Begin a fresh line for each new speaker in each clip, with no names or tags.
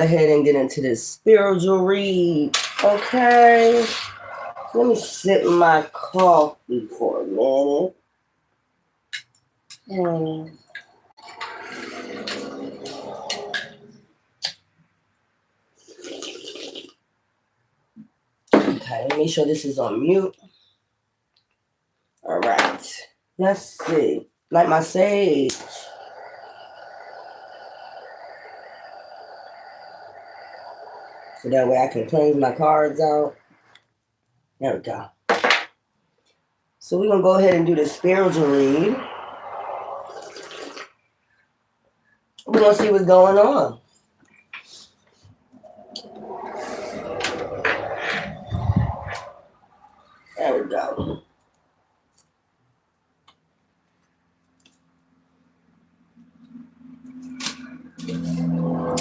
ahead and get into this spiritual read. Okay. Let me sip my coffee for a minute. Okay, let me make sure this is on mute. All right. Let's see. Light my sage. So that way I can cleanse my cards out. There we go. So we're going to go ahead and do the spiritual read. We're going to see what's going on. There we go.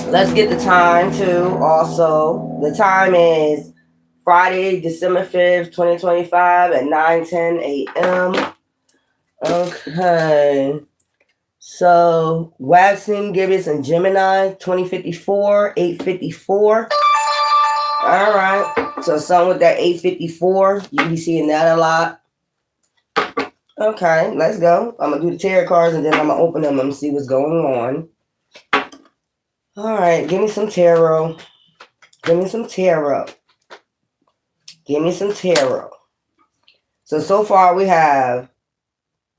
Let's get the time too. Also, the time is Friday, December 5th, 2025 at 9:10 a.m. Okay. So, Waxing, Gibbous, and Gemini, 2054, 854. All right. So, something with that 854. You be seeing that a lot. Okay, let's go. I'm going to do the tarot cards and then I'm going to open them and see what's going on. All right. Give me some tarot. Give me some tarot. Give me some tarot. So far we have,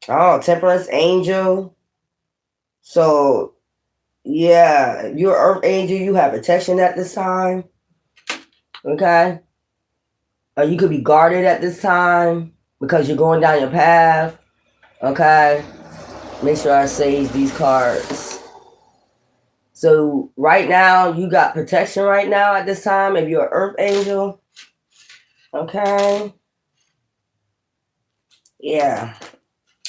Temperance Angel. So, yeah, you're Earth Angel. You have protection at this time. Okay? Or you could be guarded at this time because you're going down your path. Okay? Make sure I save these cards. So, right now, you got protection right now at this time if you're an Earth Angel. Okay? Yeah.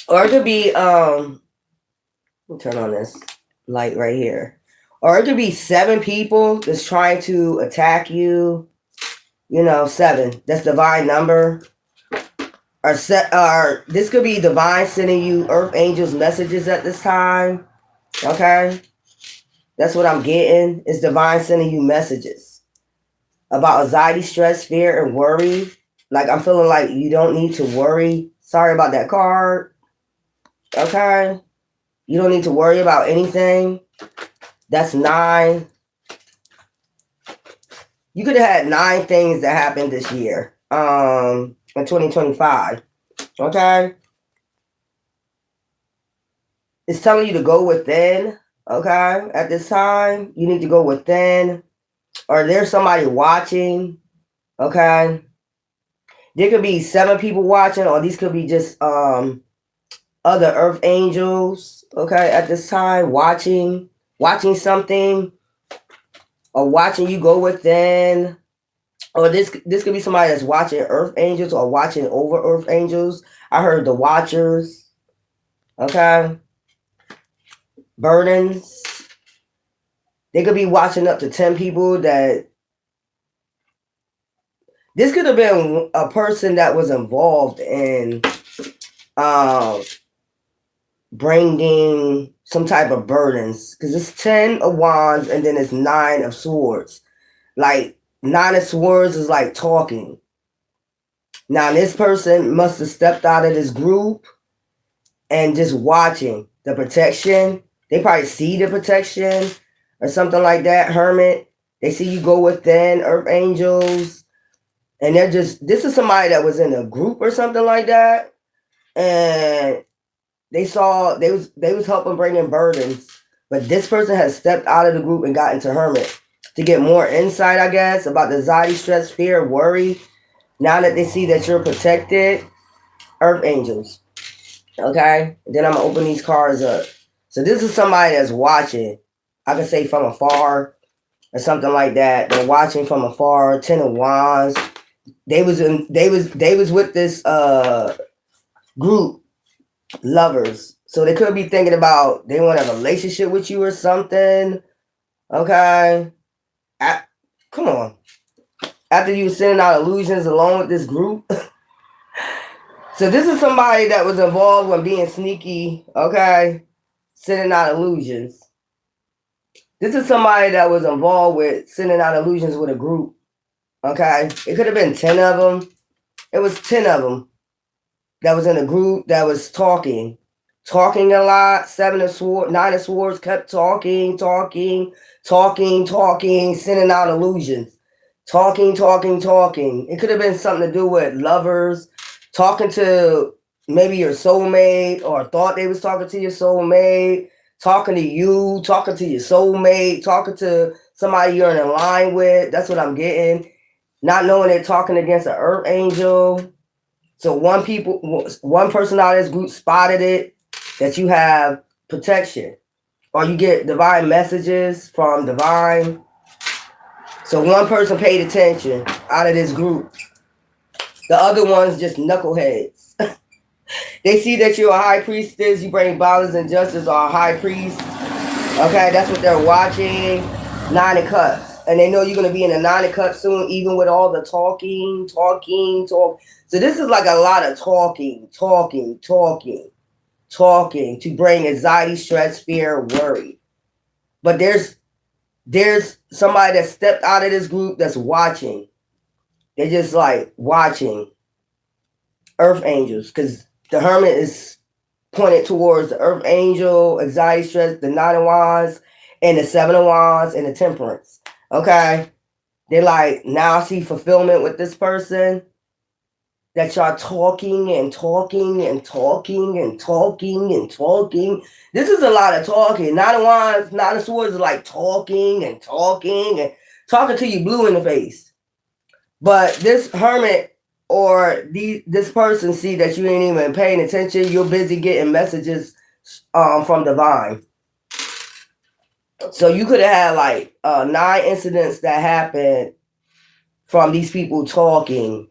Or it could be, let me turn on this light right here. Or it could be 7 people that's trying to attack you. 7. That's divine number. Or this could be divine sending you Earth Angels messages at this time. Okay? That's what I'm getting. It's divine sending you messages about anxiety, stress, fear, and worry. Like, I'm feeling like you don't need to worry. Sorry about that card. Okay? You don't need to worry about anything. That's 9. You could have had 9 things that happened this year. In 2025. Okay? It's telling you to go within. Okay? At this time, you need to go within. Or there's somebody watching. Okay? There could be 7 people watching, or these could be just other Earth Angels. Okay? At this time, watching something. Or watching you go within. Or this could be somebody that's watching Earth Angels or watching over Earth Angels. I heard the Watchers. Okay? Burdens. They could be watching up to 10 people that... This could have been a person that was involved in bringing some type of burdens. Because it's 10 of Wands and then it's 9 of Swords. Like, 9 of Swords is like talking. Now, this person must have stepped out of this group and just watching the protection. They probably see the protection or something like that. Hermit. They see you go within, Earth Angels. And they're just, this is somebody that was in a group or something like that. And they saw, they was helping bring in burdens. But this person has stepped out of the group and got into Hermit to get more insight, I guess, about the anxiety, stress, fear, worry. Now that they see that you're protected, Earth Angels. Okay? And then I'm going to open these cards up. So this is somebody that's watching. I can say from afar or something like that. They're watching from afar. 10 of Wands. They was with this group, lovers. So they could be thinking about they want a relationship with you or something. Okay? Come on. After you sending out illusions along with this group. So this is somebody that was involved when being sneaky, okay? Sending out illusions. This is somebody that was involved with sending out illusions with a group. Okay, it could have been 10 of them. It was 10 of them that was in a group that was talking a lot. 9 of swords kept talking, sending out illusions. Talking. It could have been something to do with lovers, talking to maybe your soulmate, or thought they was talking to your soulmate, talking to you, talking to your soulmate, talking to somebody you're in line with. That's what I'm getting. Not knowing they're talking against an earth angel. So one person out of this group spotted it, that you have protection, or you get divine messages from divine. So one person paid attention out of this group. The other ones just knuckleheads. They see that you're a high priestess, you bring balance and justice, or a high priest. Okay, that's what they're watching. 9 of Cups. And they know you're going to be in a 9 of Cups soon, even with all the talking. So this is like a lot of talking to bring anxiety, stress, fear, worry. But there's somebody that stepped out of this group that's watching. They're just like watching earth angels, because the Hermit is pointed towards the earth angel, anxiety, stress, the 9 of Wands, and the 7 of Wands, and the Temperance. Okay, they're like, now I see fulfillment with this person, that y'all talking. This is a lot of talking. 9 of Wands, 9 of Swords is like talking till you blue in the face. But this Hermit or this person see that you ain't even paying attention. You're busy getting messages from divine. So you could have had like 9 incidents that happened from these people talking.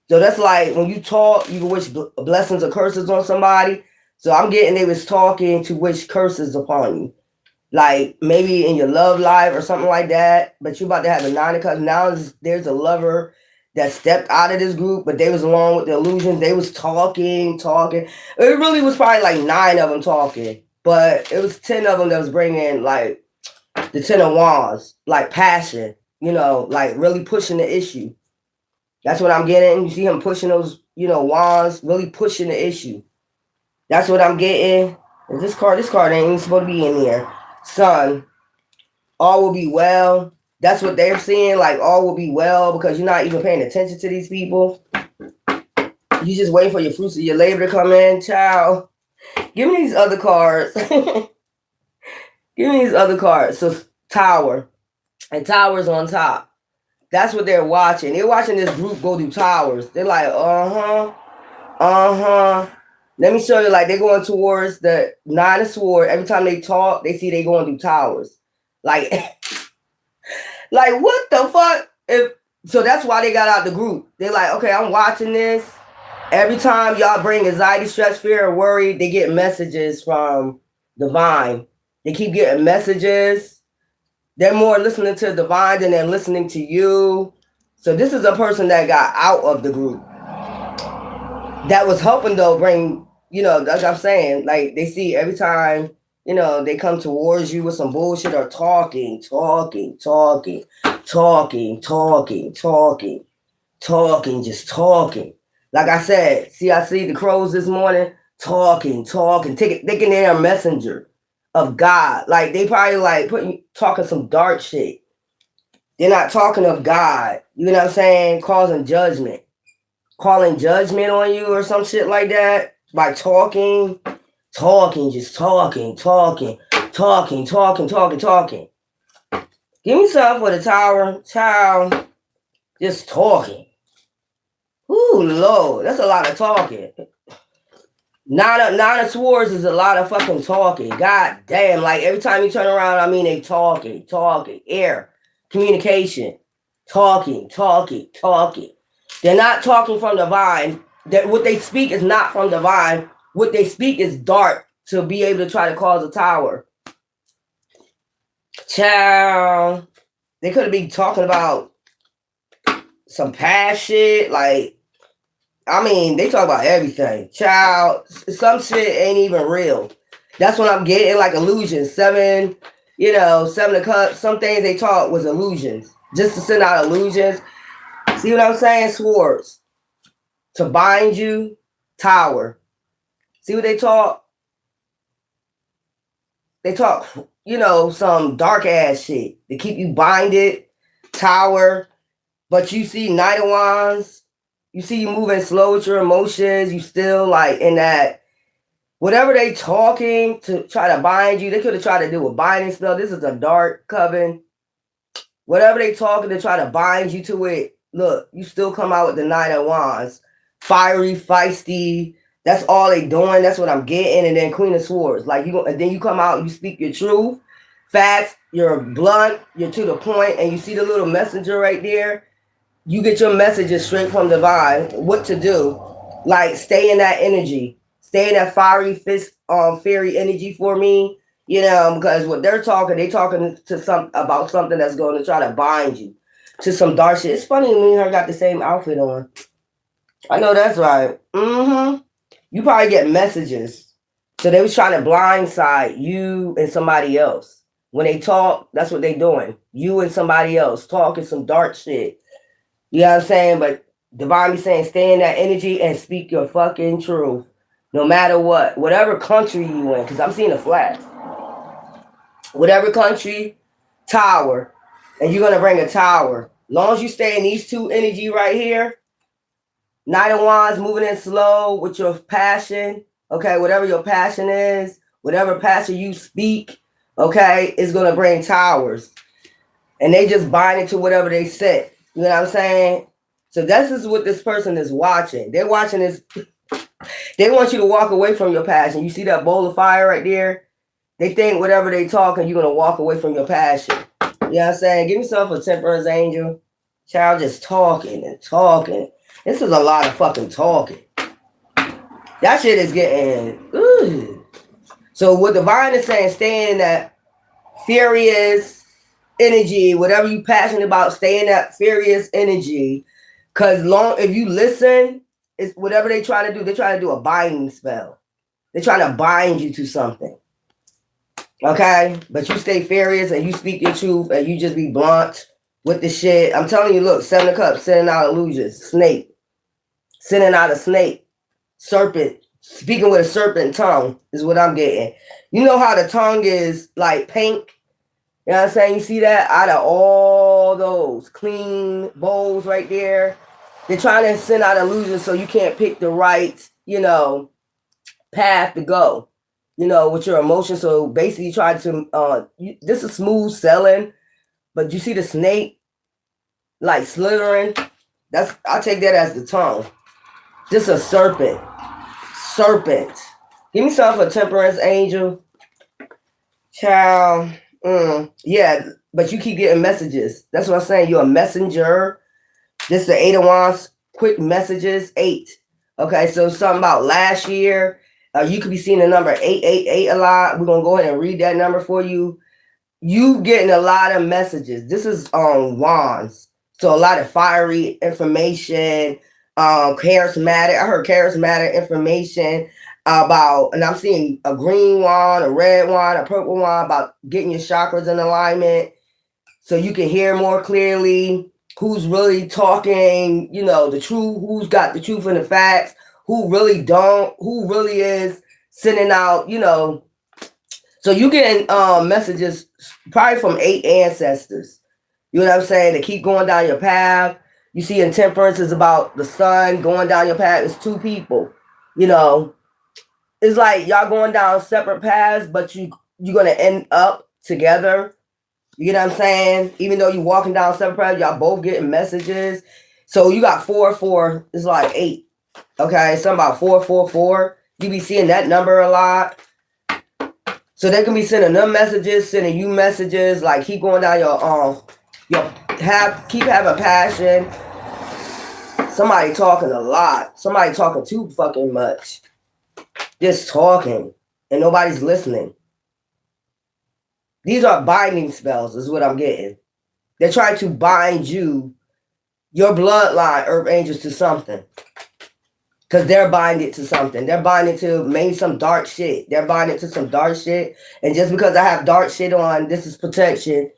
So that's like when you talk, you can wish blessings or curses on somebody. So I'm getting they was talking to wish curses upon you. Like maybe in your love life or something like that. But you're about to have a 9 of Cups. Now there's a lover that stepped out of this group, but they was along with the illusions. They was talking. It really was probably like 9 of them talking. But it was 10 of them that was bringing like the 10 of Wands, like passion, like really pushing the issue. That's what I'm getting. You see him pushing those, wands, really pushing the issue. That's what I'm getting. This card ain't even supposed to be in here. Sun, all will be well. That's what they're seeing, like all will be well, because you're not even paying attention to these people. You just waiting for your fruits of your labor to come in, child. Give me these other cards. So Tower, and Tower's on top. That's what they're watching. They're watching this group go through towers. They're like, Let me show you, like they're going towards the 9 of Swords. Every time they talk, they see they going through towers. Like, like what the fuck? So that's why they got out the group. They're like, okay, I'm watching this. Every time y'all bring anxiety, stress, fear, or worry, they get messages from divine. They keep getting messages. They're more listening to divine than they're listening to you. So this is a person that got out of the group. That was helping though bring, like I'm saying, like they see every time, they come towards you with some bullshit or talking, just talking. Like I said, I see the crows this morning talking, thinking they're a messenger of God. Like they probably like talking some dark shit. They're not talking of God. You know what I'm saying? Calling judgment on you or some shit like that by talking, just talking. Give me something for the Tower, child. Just talking. Ooh, Lord, that's a lot of talking. 9 of Swords is a lot of fucking talking. God damn, like every time you turn around, they talking. Air, communication, talking. They're not talking from divine. That what they speak is not from divine. What they speak is dark to be able to try to cause a tower. Child, they could be talking about some past shit, like. They talk about everything. Child, some shit ain't even real. That's what I'm getting, like illusion. 7 You know, Seven of Cups, some things they taught was illusions. Just to send out illusions. See what I'm saying? Swords. To bind you, Tower. See what they taught? They taught, you know, some dark ass shit to keep you binded, Tower. But you see Knight of Wands. You see you moving slow with your emotions. You still like in that, whatever they talking to try to bind you, they could have tried to do a binding spell. This is a dark coven. Whatever they talking to try to bind you to it, look, you still come out with the Knight of Wands. Fiery, feisty. That's all they doing. That's what I'm getting. And then Queen of Swords. Like you, and then you come out, you speak your truth, facts, you're blunt, you're to the point, and you see the little messenger right there. You get your messages straight from divine. What to do? Like stay in that energy, stay in that fiery fist, fairy energy for me. You know, because what they're talking, they talking to some about something that's going to try to bind you to some dark shit. It's funny, me and her got the same outfit on. I know that's right. Mm-hmm. You probably get messages. So they was trying to blindside you and somebody else. When they talk, that's what they doing. You and somebody else talking some dark shit. You know what I'm saying? But Divine be saying, stay in that energy and speak your fucking truth. No matter what. Whatever country you in. Because I'm seeing a flag. Whatever country, Tower. And you're going to bring a Tower. Long as you stay in these two energy right here. Knight of Wands, moving in slow with your passion. Okay, whatever your passion is. Whatever passion you speak. Okay, is going to bring Towers. And they just bind it to whatever they said. You know what I'm saying? So this is what this person is watching. They're watching this. They want you to walk away from your passion. You see that bowl of fire right there? They think whatever they talk and you're going to walk away from your passion. You know what I'm saying? Give yourself a temperance angel. Child just talking and talking. This is a lot of fucking talking. That shit is getting... Ooh. So what Divine is saying, stay in that furious energy, whatever you passionate about, stay in that furious energy. Because if you listen, it's whatever they try to do, they try to do a binding spell. They're trying to bind you to something. Okay? But you stay furious and you speak your truth and you just be blunt with the shit. I'm telling you, look, Seven of Cups, sending out illusions. Snake. Sending out a snake. Serpent. Speaking with a serpent tongue is what I'm getting. You know how the tongue is like pink? You know what I'm saying? You see that? Out of all those clean bowls right there, they're trying to send out illusions so you can't pick the right, you know, path to go, you know, with your emotions. So basically try to, this is smooth selling, but you see the snake like slithering? I take that as the tongue. Just a serpent. Serpent. Give me something for temperance angel. Child. Yeah, but you keep getting messages. That's what I'm saying. You're a messenger. This is the 8 of Wands. Quick messages. 8. Okay, so something about last year. You could be seeing the number 888 a lot. We're going to go ahead and read that number for you. You getting a lot of messages. This is Wands. So a lot of fiery information. Charismatic. I heard charismatic information about, and I'm seeing a green wand, a red wand, a purple wand, about getting your chakras in alignment so you can hear more clearly who's really talking, you know, the truth, who's got the truth and the facts, who really don't, who really is sending out, you know. So you getting messages probably from 8 ancestors. You know what I'm saying? To keep going down your path. You see intemperance is about the sun going down your path. It's 2 people, you know. It's like y'all going down separate paths, but you're going to end up together. You know what I'm saying? Even though you're walking down separate paths, y'all both getting messages. So you got 4, 4. It's like 8. Okay, something about 4, 4, 4. You be seeing that number a lot. So they can be sending them messages, sending you messages. Like keep going down keep having passion. Somebody talking a lot. Somebody talking too fucking much. Just talking. And nobody's listening. These are binding spells is what I'm getting. They're trying to bind you, your bloodline, Earth Angels, to something. Because they're binded to something. They're binded to maybe some dark shit. They're binded to some dark shit. And just because I have dark shit on, this is protection.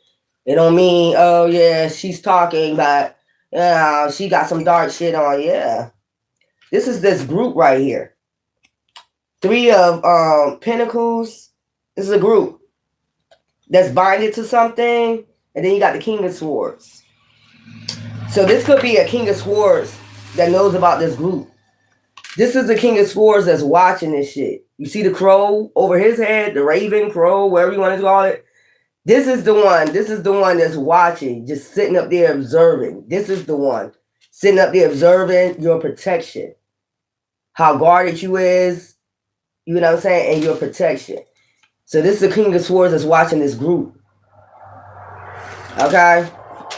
It don't mean, oh yeah, she's talking, but she got some dark shit on. Yeah. This is this group right here. Three of Pentacles. This is a group that's binded to something. And then you got the King of Swords. So this could be a King of Swords that knows about this group. This is the King of Swords that's watching this shit. You see the crow over his head, the raven, crow, whatever you want to call it. This is the one. This is the one that's watching, just sitting up there observing. This is the one sitting up there observing your protection. How guarded you is, you know what I'm saying, and your protection. So this is the King of Swords that's watching this group. Okay?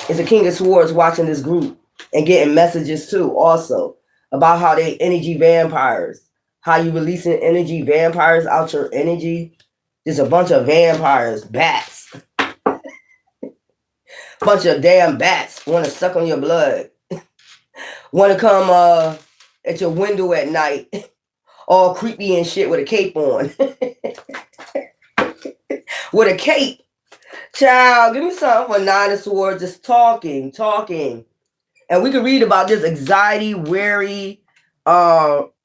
It's the King of Swords watching this group and getting messages too also about how they energy vampires. How you releasing energy vampires out your energy. There's a bunch of vampires, bats. Bunch of damn bats want to suck on your blood. Want to come at your window at night. All creepy and shit with a cape on. With a cape. Child, give me something for Nine of Swords. Just talking. And we can read about this anxiety, worry,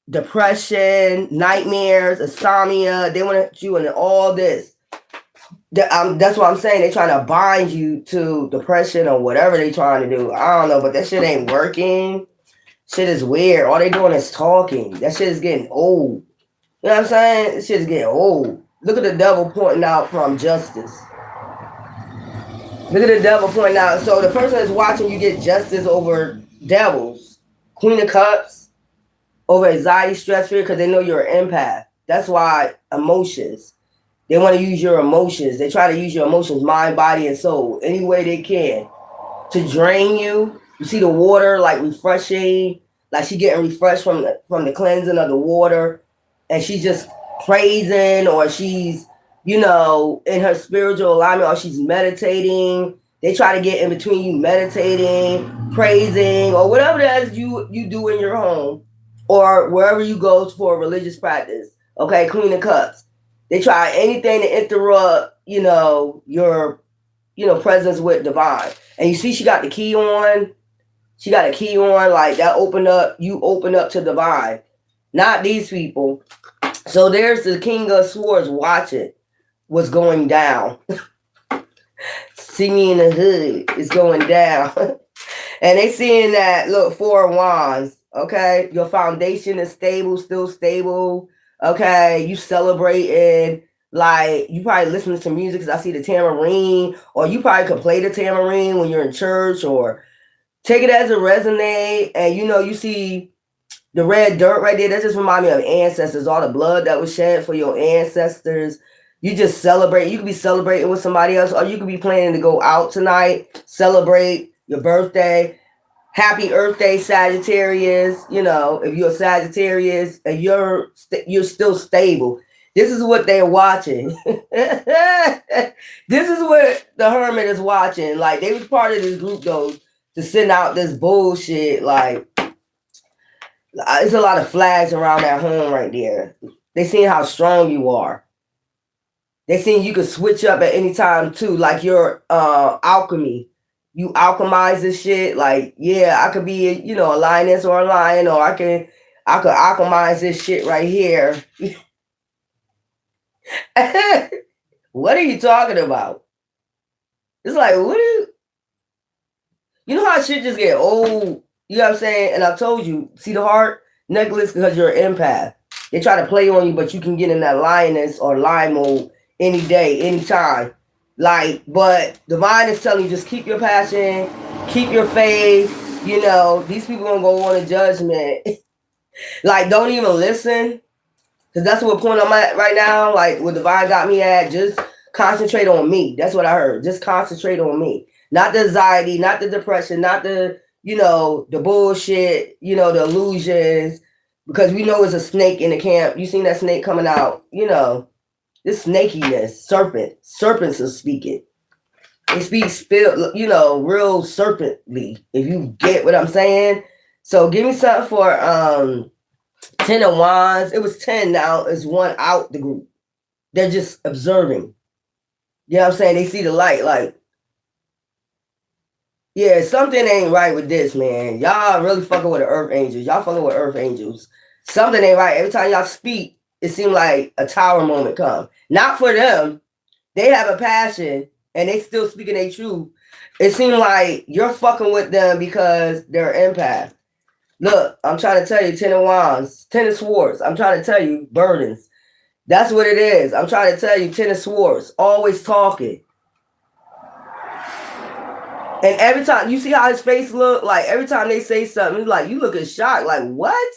depression, nightmares, insomnia. They want you in all this. That's what I'm saying. They're trying to bind you to depression or whatever they're trying to do. I don't know, but that shit ain't working. Shit is weird. All they doing is talking. That shit is getting old. You know what I'm saying? This shit is getting old. Look at the devil pointing out from justice. Look at the devil pointing out. So the person that's watching you get justice over devils. Queen of Cups. Over anxiety, stress, fear, because they know you're an empath. That's why emotions. They want to use your emotions. They try to use your emotions, mind, body, and soul, any way they can to drain you. You see the water like refreshing, like she getting refreshed from the cleansing of the water, and she's just praising, or she's, you know, in her spiritual alignment, or she's meditating. They try to get in between you meditating, praising, or whatever it is you do in your home or wherever you go for a religious practice. Okay, Queen of Cups. They try anything to interrupt, you know, your, you know, presence with divine. And you see she got the key on. She got a key on, like that you open up to divine. Not these people. So there's the King of Swords watching what's going down. See me in the hood. It's going down. And they seeing that, look, Four of Wands. Okay, your foundation is stable, still stable. Okay, you celebrating, like you probably listening to music because I see the tambourine, or you probably could play the tambourine when you're in church, or take it as a resonate. And you know, you see the red dirt right there. That just remind me of ancestors, all the blood that was shed for your ancestors. You just celebrate. You could be celebrating with somebody else, or you could be planning to go out tonight, celebrate your birthday. Happy Earth Day, Sagittarius. You know, if you're a Sagittarius and you're still stable, this is what they're watching. This is what the Hermit is watching. Like, they was part of this group, though, to send out this bullshit. Like, it's a lot of flags around that home right there. They seeing how strong you are. They seeing you can switch up at any time, too. Like your alchemy. You alchemize this shit. Like, yeah, I could be, you know, a lioness or a lion, or I could alchemize this shit right here. What are you talking about? It's like, you know how shit just get old? You know what I'm saying? And I told you, see the heart necklace, because you're an empath. They try to play on you, but you can get in that lioness or lion mode any day, anytime. Like, but divine is telling you, just keep your passion, keep your faith. You know, these people gonna go on a judgment. Like, don't even listen, because that's what point I'm at right now. Like, what divine got me at, just concentrate on me. That's what I heard. Just concentrate on me, not the anxiety, not the depression, not the, you know, the bullshit, you know, the illusions, because we know it's a snake in the camp. You seen that snake coming out, you know. This snakiness, serpents are speaking. They speak, you know, real serpently, if you get what I'm saying. So give me something for Ten of Wands. It was 10 now. It's one out the group. They're just observing. You know what I'm saying? They see the light. Like, yeah, something ain't right with this, man. Y'all really fucking with the Earth Angels. Y'all fucking with Earth Angels. Something ain't right. Every time y'all speak, it seems like a tower moment come. Not for them. They have a passion and they still speaking their truth. It seems like you're fucking with them because they're empath. Look, I'm trying to tell you, Ten of Wands, Ten of Swords. I'm trying to tell you, burdens. That's what it is. I'm trying to tell you, Ten of Swords. Always talking. And every time, you see how his face look? Like, every time they say something, it's like, you looking shocked. Like, what?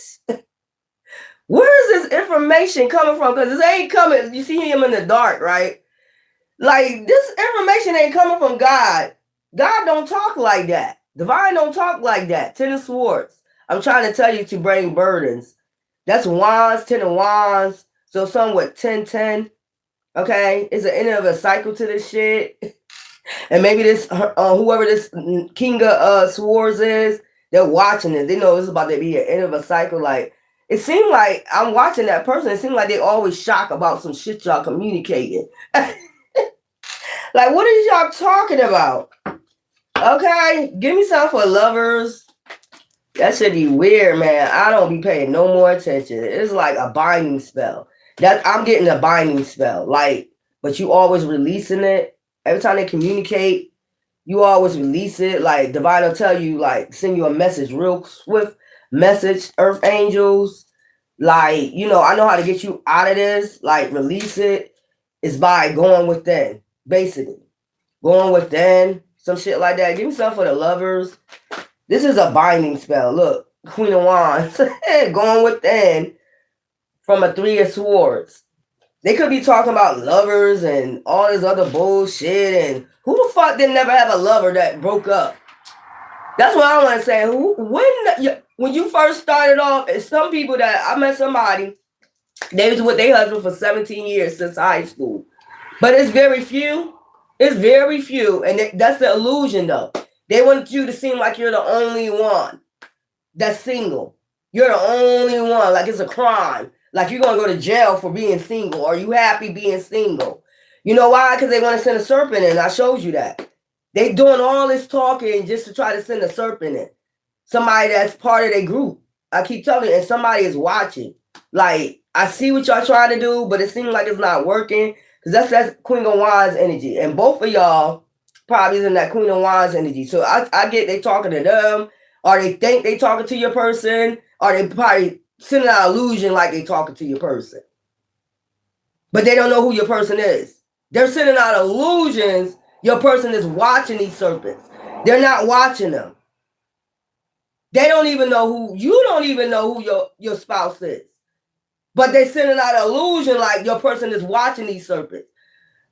Where is this information coming from? Because it ain't coming. You see him in the dark, right? Like, this information ain't coming from God. God don't talk like that. Divine don't talk like that. Ten of Swords. I'm trying to tell you to bring burdens. That's Wands, Ten of Wands. So somewhat 10-10. Okay? It's the end of a cycle to this shit. And maybe this, whoever this King of Swords is, they're watching it. They know it's about to be an end of a cycle. Like, it seemed like I'm watching that person. It seems like they always shocked about some shit y'all communicating. Like, what are y'all talking about? Okay, give me something for lovers. That should be weird, man. I don't be paying no more attention. It's like a binding spell. That I'm getting a binding spell. Like, but you always releasing it. Every time they communicate, you always release it. Like, Divine will tell you, like, send you a message, real swift message, Earth Angels. Like, you know, I know how to get you out of this. Like, release it. It's by going within, basically. Going within, some shit like that. Give me something for the lovers. This is a binding spell. Look, Queen of Wands. Going within from a Three of Swords. They could be talking about lovers and all this other bullshit. And who the fuck didn't never have a lover that broke up? That's what I want to say. When you first started off, it's some people that I met somebody, they was with their husband for 17 years since high school. But it's very few. It's very few. And that's the illusion, though. They want you to seem like you're the only one that's single. You're the only one. Like it's a crime. Like you're going to go to jail for being single. Are you happy being single? You know why? Because they want to send a serpent in. I showed you that. They doing all this talking just to try to send a serpent in. Somebody that's part of their group. I keep telling you, and somebody is watching. Like, I see what y'all trying to do, but it seems like it's not working. Because that's Queen of Wands energy. And both of y'all probably is in that Queen of Wands energy. So I get they talking to them. Or they think they talking to your person. Or they probably sending out illusion like they talking to your person. But they don't know who your person is. They're sending out illusions. Your person is watching these serpents. They're not watching them. They don't even know who, you don't even know who your spouse is. But they're sending out an illusion like your person is watching these serpents.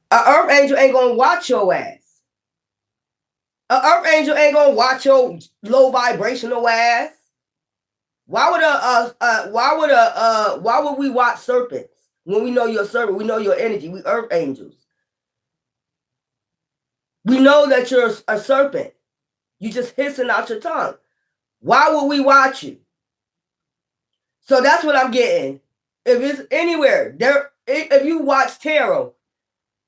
An earth angel ain't going to watch your ass. An earth angel ain't going to watch your low vibrational ass. Why would we watch serpents when we know you're a serpent? We know your energy. We earth angels. We know that you're a serpent. You just hissing out your tongue. Why would we watch you? So that's what I'm getting. If it's anywhere, if you watch tarot,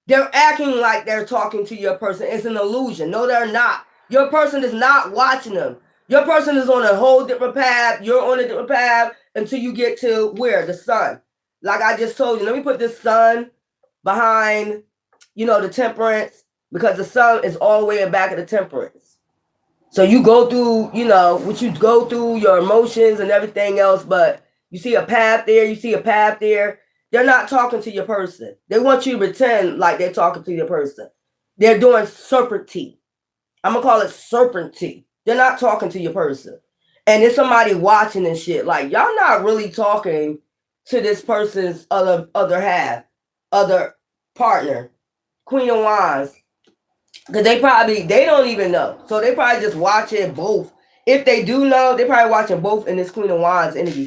they're acting like they're talking to your person. It's an illusion. No, they're not. Your person is not watching them. Your person is on a whole different path. You're on a different path until you get to where? The sun. Like I just told you, let me put this sun behind, the temperance, because the sun is all the way in the back of the temperance. So you go through, what you go through, your emotions and everything else, but you see a path there, you see a path there. They're not talking to your person. They want you to pretend like they're talking to your person. They're doing serpentine. I'm going to call it serpentine. They're not talking to your person. And there's somebody watching and shit. Like, y'all not really talking to this person's other half, other partner, Queen of Wands. Because they don't even know. So they probably just watching both. If they do know, they probably watching both in this Queen of Wands energy.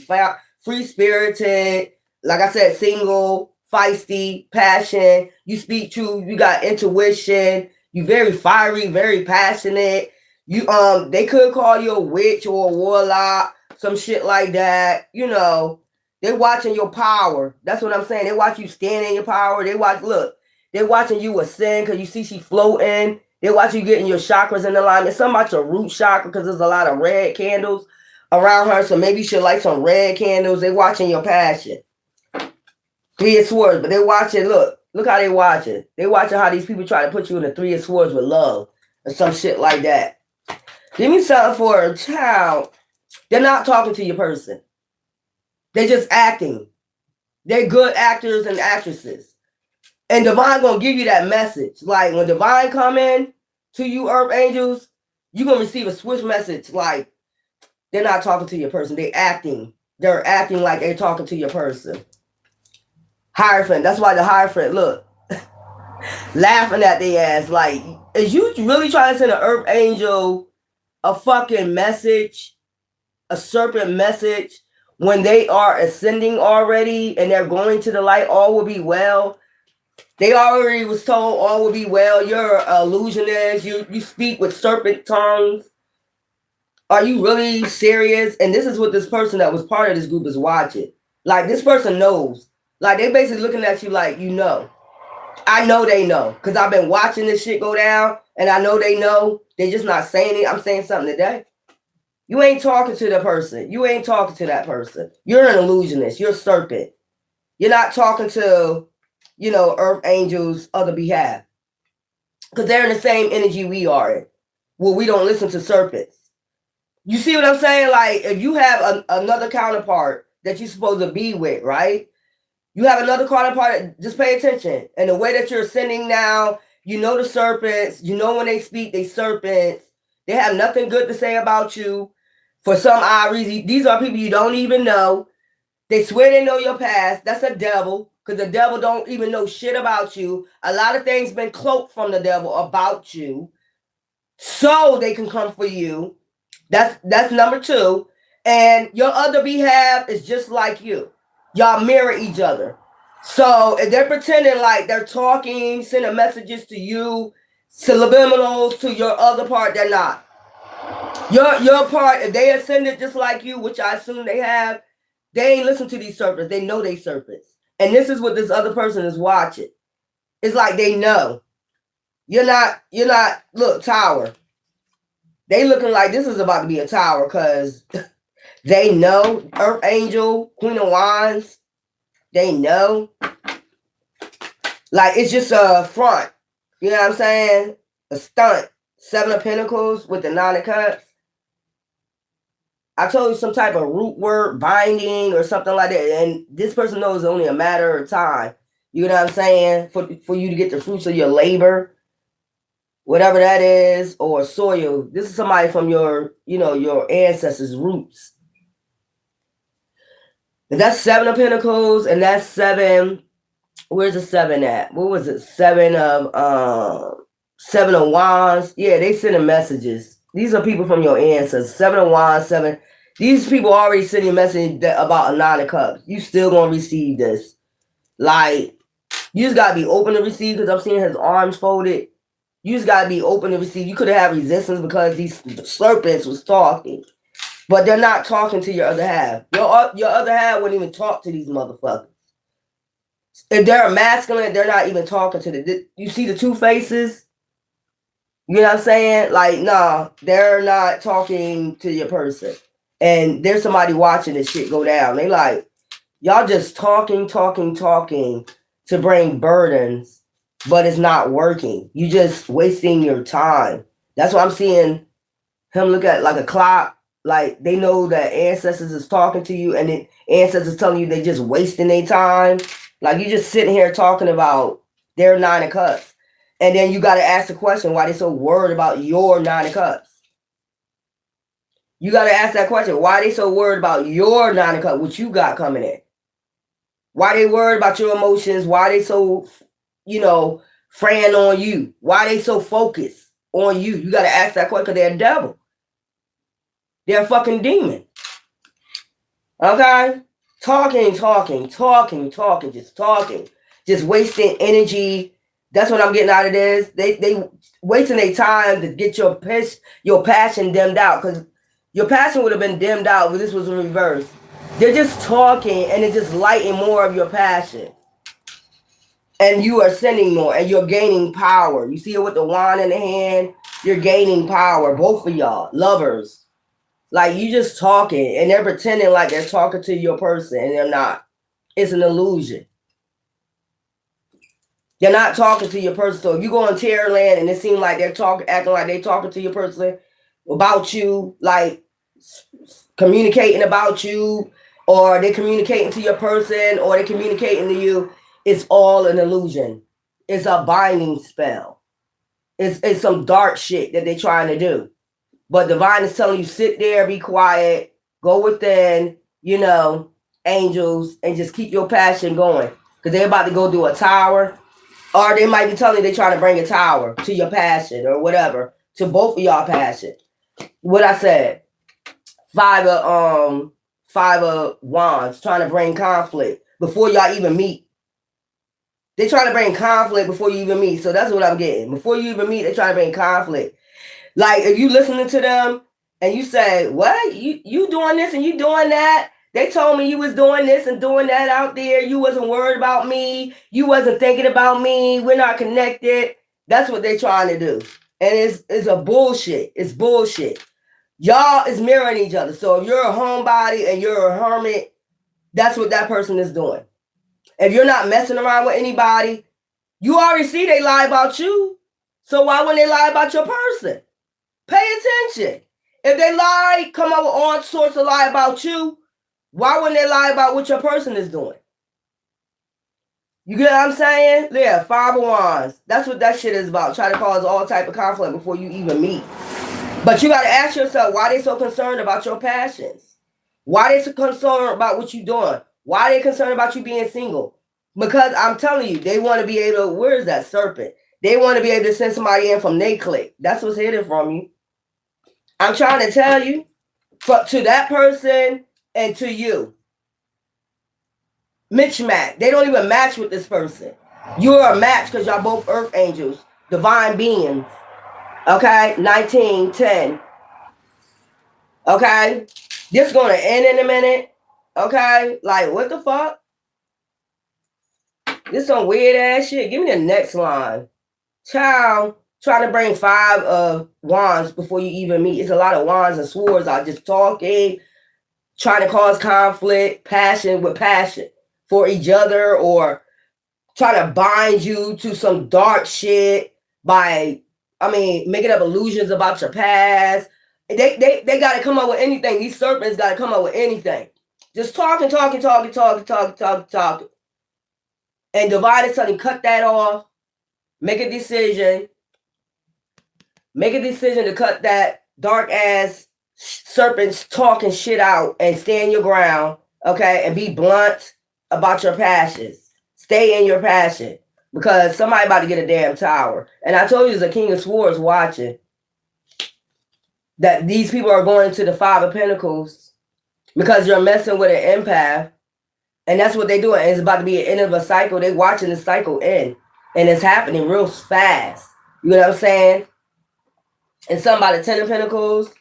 Free-spirited, like I said, single, feisty, passion. You speak true. You got intuition. You very fiery, very passionate. They could call you a witch or a warlock, some shit like that. They watching your power. That's what I'm saying. They watch you stand in your power. They watching you ascend because you see she floating. They watch you getting your chakras in alignment. Something about your root chakra because there's a lot of red candles around her. So maybe you should light some red candles. They watching your passion. Three of Swords, but they watching, look how they watching. They watching how these people try to put you in the Three of Swords with love or some shit like that. Give me something for a child. They're not talking to your person. They're just acting. They're good actors and actresses. And Divine gonna give you that message. Like when Divine come in to you, Earth Angels, you're gonna receive a switch message. Like they're not talking to your person. They're acting. They're acting like they're talking to your person. Hierophant. That's why the Hierophant, look, laughing at their ass. Like, is you really trying to send an Earth Angel a fucking message, a serpent message, when they are ascending already and they're going to the light? All will be well. They already was told all will be well. You're an illusionist. You speak with serpent tongues. Are you really serious? And this is what this person that was part of this group is watching. Like, this person knows. Like, they basically looking at you like, you know. I know they know. Because I've been watching this shit go down. And I know they know. They're just not saying it. I'm saying something today. You ain't talking to the person. You ain't talking to that person. You're an illusionist. You're a serpent. You're not talking to, Earth Angels other behalf. Because they're in the same energy we are in. Well, we don't listen to serpents. You see what I'm saying? Like, if you have another counterpart that you're supposed to be with, right? You have another counterpart, just pay attention. And the way that you're ascending now, you know the serpents. You know when they speak, they serpents. They have nothing good to say about you. For some odd reason, these are people you don't even know. They swear they know your past. That's a devil. Because the devil don't even know shit about you. A lot of things been cloaked from the devil about you. So they can come for you. That's number two. And your other behalf is just like you. Y'all mirror each other. So if they're pretending like they're talking, sending messages to you, subliminals to your other part, they're not. Your part, if they ascended just like you, which I assume they have, they ain't listen to these serpents. They know they serpents. And this is what this other person is watching. It's like they know. You're not, look, Tower. They looking like this is about to be a tower because they know. Earth Angel, Queen of Wands, they know. Like, it's just a front. You know what I'm saying? A stunt. Seven of Pentacles with the Nine of Cups. I told you some type of root word binding or something like that. And this person knows it's only a matter of time. You know what I'm saying? For you to get the fruits of your labor. Whatever that is, or soil. This is somebody from your, your ancestors' roots. And that's Seven of Pentacles, and that's seven. Where's the seven at? What was it? Seven of Wands. Yeah, they sending messages. These are people from your ancestors. Seven of Wands, seven. These people already sending a message about a Nine of Cups. You still gonna receive this. Like, you just gotta be open to receive, because I'm seeing his arms folded. You just gotta be open to receive. You could have had resistance because these serpents was talking. But they're not talking to your other half. Your other half wouldn't even talk to these motherfuckers. If they're masculine, they're not even talking to the... You see the two faces? You know what I'm saying? Like, nah, they're not talking to your person. And there's somebody watching this shit go down. They like, y'all just talking to bring burdens. But it's not working. You just wasting your time. That's why I'm seeing him look at like a clock. Like, they know that ancestors is talking to you, and the ancestors telling you they just wasting their time. Like, you just sitting here talking about their Nine of Cups. And then you got to ask the question, why they so worried about your Nine of Cups? You got to ask that question. Why they so worried about your Nine of Cups, what you got coming in? Why they worried about your emotions? Why they so... fraying on you? Why they so focused on you? You got to ask that question, because they're a devil. They're a fucking demon. Okay? Talking. Just talking. Just wasting energy. That's what I'm getting out of this. They wasting their time to get your passion dimmed out, because your passion would have been dimmed out if this was in reverse. They're just talking and it's just lighting more of your passion. And you are sending more and you're gaining power. You see it with the wand in the hand? You're gaining power, both of y'all, lovers. Like you just talking and they're pretending like they're talking to your person and they're not. It's an illusion. They're not talking to your person. So if you go on Terrorland and it seems like they're talking, acting like they're talking to your person about you, like communicating about you, or they're communicating to your person, or they're communicating to you, it's all an illusion. It's a binding spell. It's some dark shit that they're trying to do. But divine is telling you, sit there, be quiet, go within, angels, and just keep your passion going. Because they're about to go do a tower. Or they might be telling you they're trying to bring a tower to your passion or whatever. To both of y'all passion. What I said. Five of wands trying to bring conflict before y'all even meet. They're trying to bring conflict before you even meet. So that's what I'm getting. Before you even meet, they're trying to bring conflict. Like if you listening to them and you say, what? You doing this and you doing that? They told me you was doing this and doing that out there. You wasn't worried about me. You wasn't thinking about me. We're not connected. That's what they're trying to do. And it's a bullshit. It's bullshit. Y'all is mirroring each other. So if you're a homebody and you're a hermit, that's what that person is doing. If you're not messing around with anybody, you already see they lie about you. So why wouldn't they lie about your person? Pay attention. If they lie, come up with all sorts of lie about you, why wouldn't they lie about what your person is doing? You get what I'm saying? Yeah, 5 of wands. That's what that shit is about. Try to cause all type of conflict before you even meet. But you got to ask yourself, why they so concerned about your passions? Why they so concerned about what you're doing? Why they concerned about you being single? Because I'm telling you, they want to be able to, where is that serpent? They want to be able to send somebody in from they clique. That's what's hidden from you. I'm trying to tell you, to that person and to you. Mismatch. They don't even match with this person. You're a match because y'all both earth angels, divine beings. Okay? 1910. Okay? This going to end in a minute. Okay? Like, what the fuck? This some weird ass shit. Give me the next line. Child, trying to bring 5 of wands before you even meet. It's a lot of wands and swords out just talking, trying to cause conflict, passion with passion for each other, or trying to bind you to some dark shit by, making up illusions about your past. They got to come up with anything. These serpents got to come up with anything. Just talking. And divide is telling you, cut that off. Make a decision. Make a decision to cut that dark ass serpents talking shit out and stand your ground, okay? And be blunt about your passions. Stay in your passion because somebody about to get a damn tower. And I told you there's a King of Swords watching. That these people are going to the 5 of Pentacles because you're messing with an empath. And that's what they're doing. It's about to be an end of a cycle. They're watching the cycle end. And it's happening real fast. You know what I'm saying? And something about the 10 of Pentacles.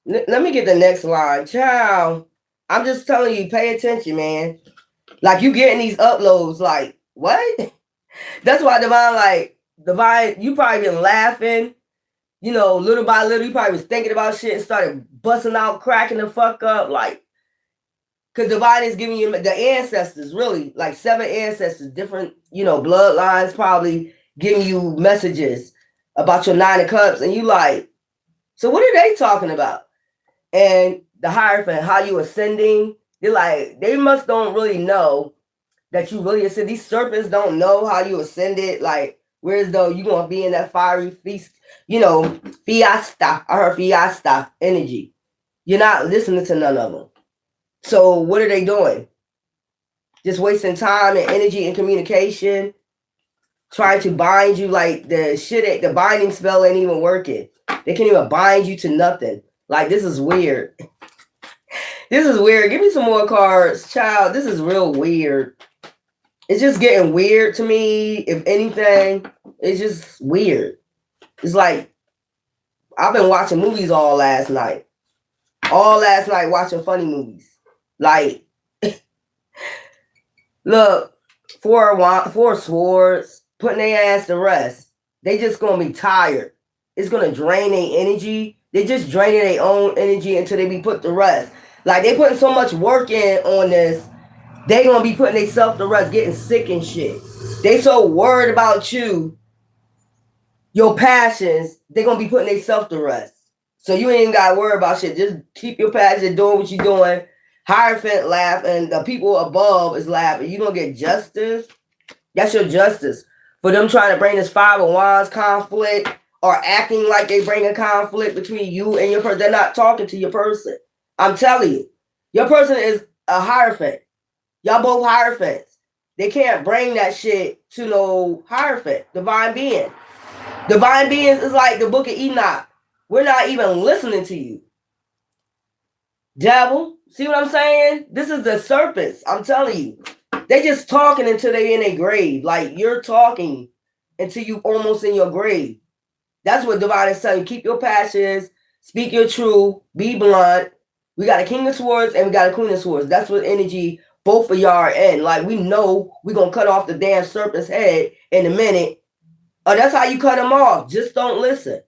Let me get the next line. Child, I'm just telling you, pay attention, man. Like, you getting these uploads, like, what? That's why Divine, you probably been laughing, little by little. You probably was thinking about shit and started busting out, cracking the fuck up, like, because Divine is giving you the ancestors, really, like 7 ancestors, different, bloodlines, probably giving you messages about your 9 of Cups. And you like, so what are they talking about? And the Hierophant, how you ascending. They're like, they don't really know that you really ascend. These serpents don't know how you ascended. Like, whereas though you going to be in that fiery feast, fiesta. I heard fiesta energy. You're not listening to none of them. So what are they doing? Just wasting time and energy and communication, trying to bind you. Like the binding spell ain't even working. They can't even bind you to nothing. Like, this is weird. This is weird. Give me some more cards. Child, this is real weird. It's just getting weird to me. If anything, it's just weird. It's like, I've been watching movies all last night. All last night watching funny movies. Like, Look, four swords, putting their ass to rest. They just gonna be tired. It's gonna drain their energy. They just draining their own energy until they be put to rest. Like they putting so much work in on this, they gonna be putting themselves to rest, getting sick and shit. They so worried about you, your passions, they gonna be putting themselves to rest. So you ain't gotta worry about shit. Just keep your passion, doing what you're doing. Hierophant laugh, and the people above is laughing. You gonna get justice. That's your justice for them trying to bring this Five of Wands conflict or acting like they bring a conflict between you and your person. They're not talking to your person. I'm telling you, your person is a Hierophant. Y'all both Hierophants. They can't bring that shit to no Hierophant, divine being. Divine beings is like the book of Enoch. We're not even listening to you. Devil, see what I'm saying? This is the serpents. I'm telling you. They just talking until they in a grave. Like you're talking until you almost in your grave. That's what divine is telling you. Keep your passions, speak your truth, be blunt. We got a King of Swords and we got a Queen of Swords. That's what energy both of y'all are in. Like we know we're gonna cut off the damn serpent's head in a minute. Oh, that's how you cut them off. Just don't listen.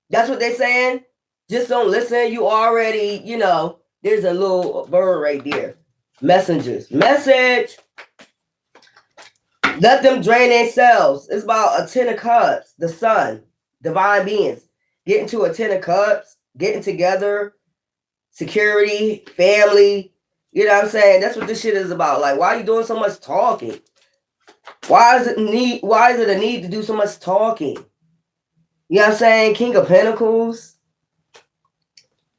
That's what they're saying. Just don't listen. You already, there's a little bird right there. Messengers. Message. Let them drain themselves. It's about a 10 of cups. The sun. Divine beings. Getting to a 10 of cups. Getting together. Security. Family. You know what I'm saying? That's what this shit is about. Like, why are you doing so much talking? Why is it a need to do so much talking? You know what I'm saying? King of Pentacles.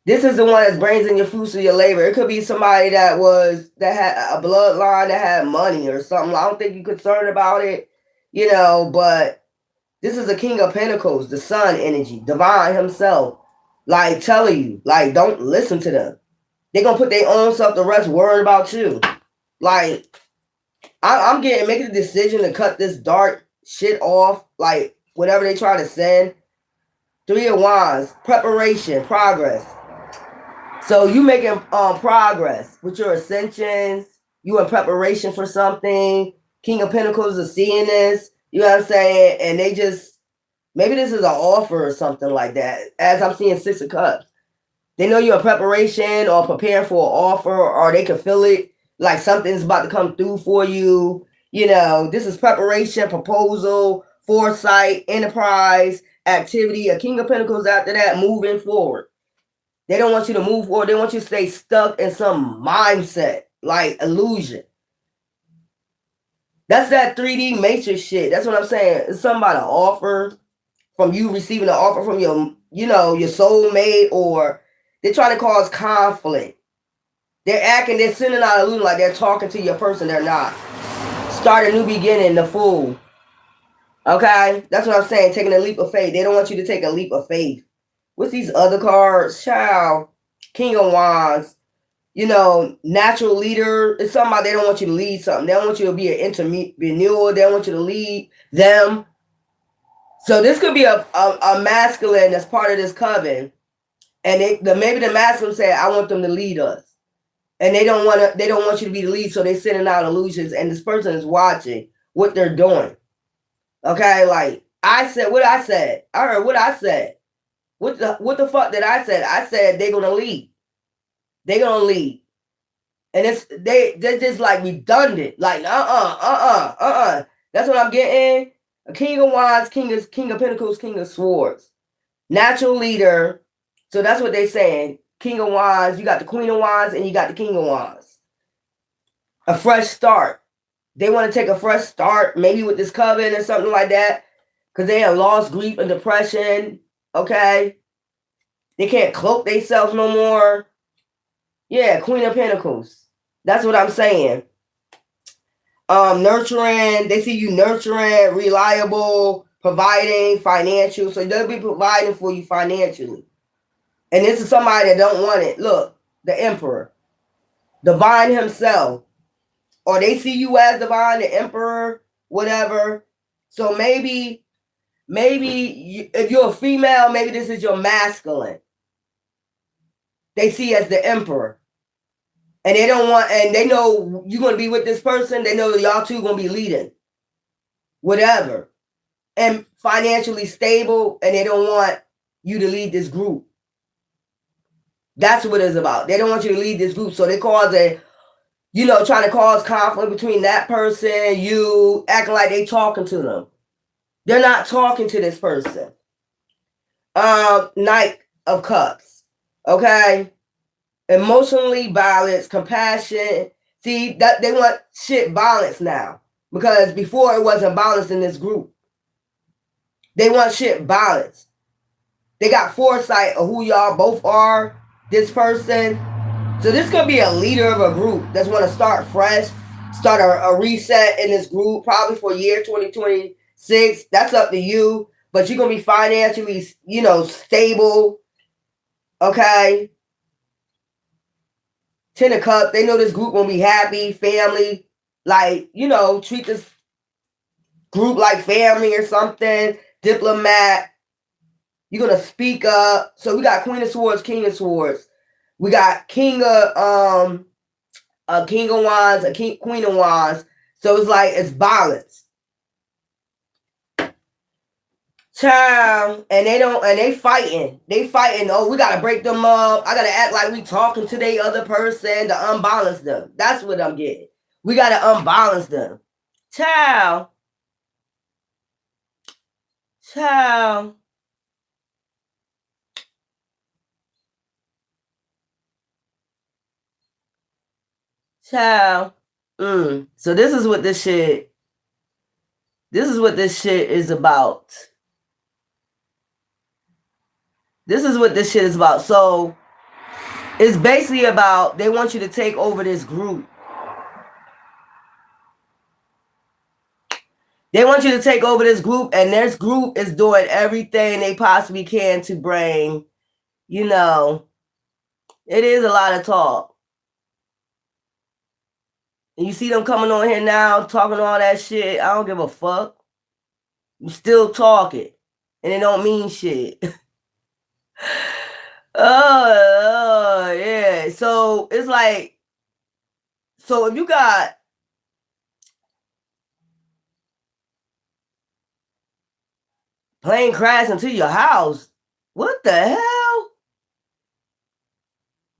This is the one that brings in your fruits of your labor. It could be somebody that had a bloodline that had money or something. I don't think you're concerned about it, but this is the King of Pentacles, the sun energy, divine himself, like telling you, like, don't listen to them. They're going to put their own self to rest worrying about you. Like, I'm making a decision to cut this dark shit off, like, whatever they try to send. 3 of Wands, preparation, progress. So you making progress with your ascensions. You in preparation for something. King of Pentacles is seeing this. You know what I'm saying? And they just, maybe this is an offer or something like that. As I'm seeing 6 of Cups. They know you're in preparation or preparing for an offer, or they can feel it like something's about to come through for you. This is preparation, proposal, foresight, enterprise, activity. A King of Pentacles after that, moving forward. They don't want you to move forward. They want you to stay stuck in some mindset, like illusion. That's that 3D matrix shit. That's what I'm saying. It's something about an offer from you receiving an offer from your soulmate, or they're trying to cause conflict. They're sending out illusion like they're talking to your person. They're not. Start a new beginning, the Fool. Okay? That's what I'm saying. Taking a leap of faith. They don't want you to take a leap of faith. What's these other cards? Child. King of Wands. Natural leader. It's something about they don't want you to lead something. They don't want you to be an intermediate. They don't want you to lead them. So this could be a masculine that's part of this coven. And maybe the masculine said, I want them to lead us. And they don't want you to be the lead, so they're sending out illusions, and this person is watching what they're doing. Okay, like I said what I said. I heard what I said. What the fuck did I say? I said they're gonna lead. They're gonna lead. And they're just like redundant. Like That's what I'm getting. A King of Wands, King of Pentacles, King of Swords. Natural leader. So that's what they're saying. King of Wands, you got the Queen of Wands, and you got the King of Wands. A fresh start. They want to take a fresh start, maybe with this coven or something like that, because they have lost, grief, and depression. Okay? They can't cloak themselves no more. Yeah, Queen of Pentacles. That's what I'm saying. Nurturing. They see you nurturing, reliable, providing, financial. So they'll be providing for you financially. And this is somebody that don't want it. Look, the Emperor. Divine himself. Or they see you as divine, the Emperor, whatever. So maybe if you're a female, maybe this is your masculine. They see as the Emperor. And they don't want, and they know you're going to be with this person. They know y'all two going to be leading. Whatever. And financially stable, and they don't want you to lead this group. That's what it's about. They don't want you to lead this group. So they cause trying to cause conflict between that person, you, acting like they talking to them. They're not talking to this person. Knight of Cups. Okay? Emotionally balanced, compassion. See, that they want shit balanced now. Because before it wasn't balanced in this group. They want shit balanced. They got foresight of who y'all both are, this person. So this could be a leader of a group that's want to start fresh, start a reset in this group, probably for year 2026. That's up to you. But you're going to be financially, stable. Okay? 10 of Cups. They know this group going to be happy, family. Like, treat this group like family or something. Diplomat. You're going to speak up. So we got Queen of Swords, King of Swords. We got King of Wands, Queen of Wands. So it's like it's balanced. Child, and they fighting. They fighting. Oh, we gotta break them up. I gotta act like we talking to the other person to unbalance them. That's what I'm getting. We gotta unbalance them. Child. Child. Child. So this is what this shit is about. This is what this shit is about. So it's basically about they want you to take over this group. They want you to take over this group, and this group is doing everything they possibly can to bring, it is a lot of talk. And you see them coming on here now, talking all that shit. I don't give a fuck. You still talking, and it don't mean shit. Oh, yeah. So it's like, so if you got plane crash into your house, what the hell?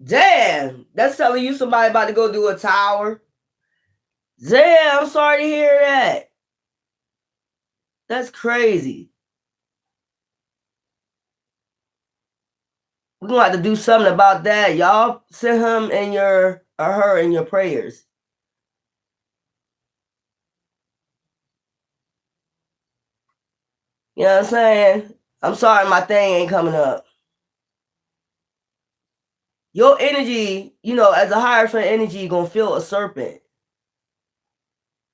Damn, that's telling you somebody about to go do a tower. Damn, I'm sorry to hear that. That's crazy. We're gonna have to do something about that. Y'all send him and her in your prayers. You know what I'm saying? I'm sorry my thing ain't coming up. Your energy, as a Hierophant energy, you're gonna feel a serpent.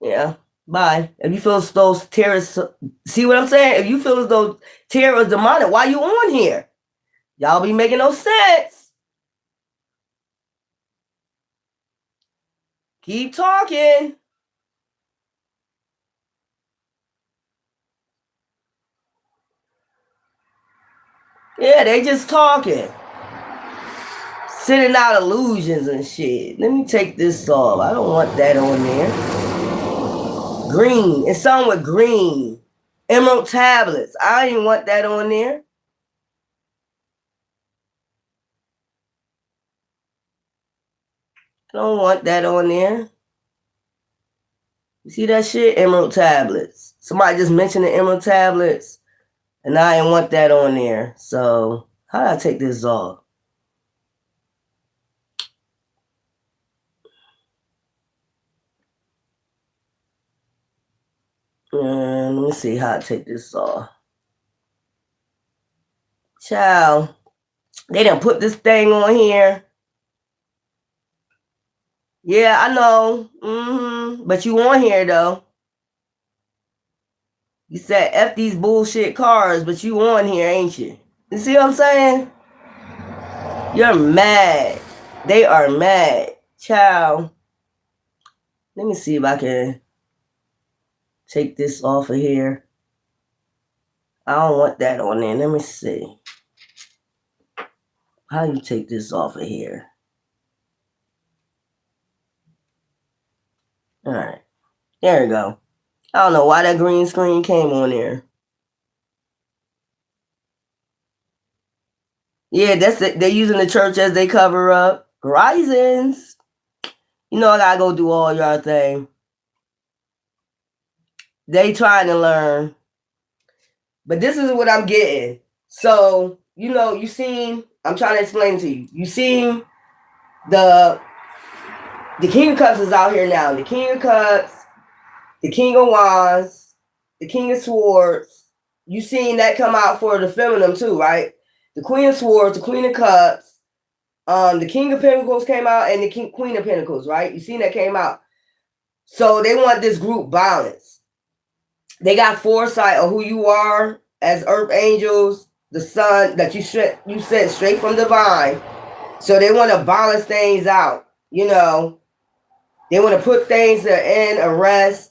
Yeah. Bye. If you feel as though terrorists, see what I'm saying? If you feel as though terror is demonic, why you on here? Y'all be making no sense. Keep talking. Yeah, they just talking. Sending out illusions and shit. Let me take this off. I don't want that on there. Green. It's something with green. Emerald tablets. I didn't want that on there. I don't want that on there. You see that shit? Emerald tablets. Somebody just mentioned the emerald tablets, and I didn't want that on there. So how do I take this off? Let me see how I take this off. Child, they done put this thing on here. Yeah, I know. But you on here though. You said F these bullshit cars, but you on here, ain't you? You see what I'm saying? You're mad. They are mad. Child. Let me see if I can take this off of here. I don't want that on there. Let me see. How do you take this off of here? There we go. I don't know why that green screen came on there. Yeah, that's it. They're using the church as they cover up. Risings. You know I gotta go do all y'all thing. They trying to learn. But this is what I'm getting. So, you know, you seen, I'm trying to explain to you. You seen the King of Cups is out here now. The King of Cups, the King of Wands, the King of Swords. You seen that come out for the feminine too, right? The Queen of Swords, the Queen of Cups, the King of Pentacles came out, and the Queen of Pentacles, right? You seen that came out. So they want this group balance. They got foresight of who you are as earth angels, the sun that you sent straight from divine. So they want to balance things out. You know, they want to put things in arrest.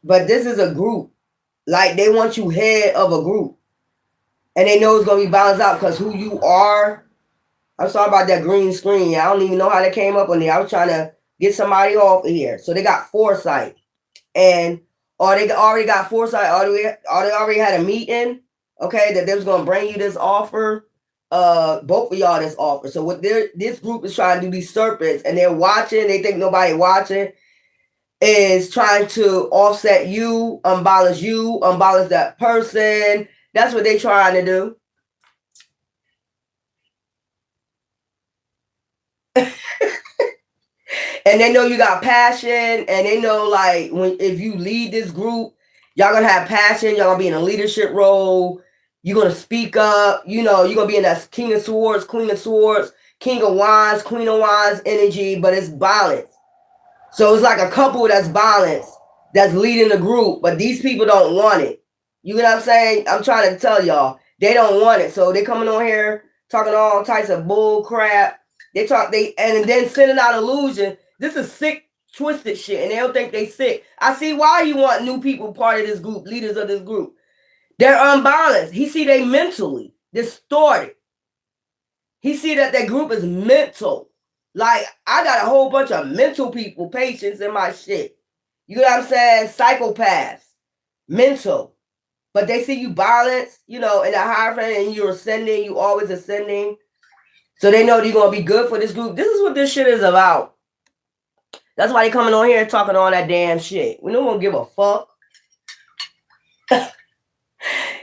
But this is a group. Like, they want you head of a group. And they know it's going to be balanced out because who you are. I'm sorry about that green screen. I don't even know how that came up on there. I was trying to get somebody off of here. So they got foresight. And or they already got foresight, or they already had a meeting, okay, that they was going to bring you this offer, both of y'all this offer. So what this group is trying to do, these serpents, and they're watching, they think nobody watching, is trying to offset you, unbalance that person. That's what they're trying to do. And they know you got passion, and they know, like, if you lead this group, y'all gonna have passion, y'all gonna be in a leadership role, you're gonna speak up, you know, you're gonna be in that King of Swords, Queen of Swords, King of Wands, Queen of Wands energy, but it's balanced. So it's like a couple that's balanced, that's leading the group, but these people don't want it. You know what I'm saying? I'm trying to tell y'all, they don't want it. So they coming on here talking all types of bull crap. And then sending out illusion. This is sick, twisted shit, and they don't think they sick. I see why you want new people part of this group, leaders of this group. They're unbalanced. He see they mentally distorted. He see that group is mental. Like, I got a whole bunch of mental people, patients in my shit. You know what I'm saying? Psychopaths, mental. But they see you balanced, you know, in the hierarchy, and you're ascending, you always ascending. So they know you're going to be good for this group. This is what this shit is about. That's why they coming on here talking all that damn shit. We don't want to give a fuck.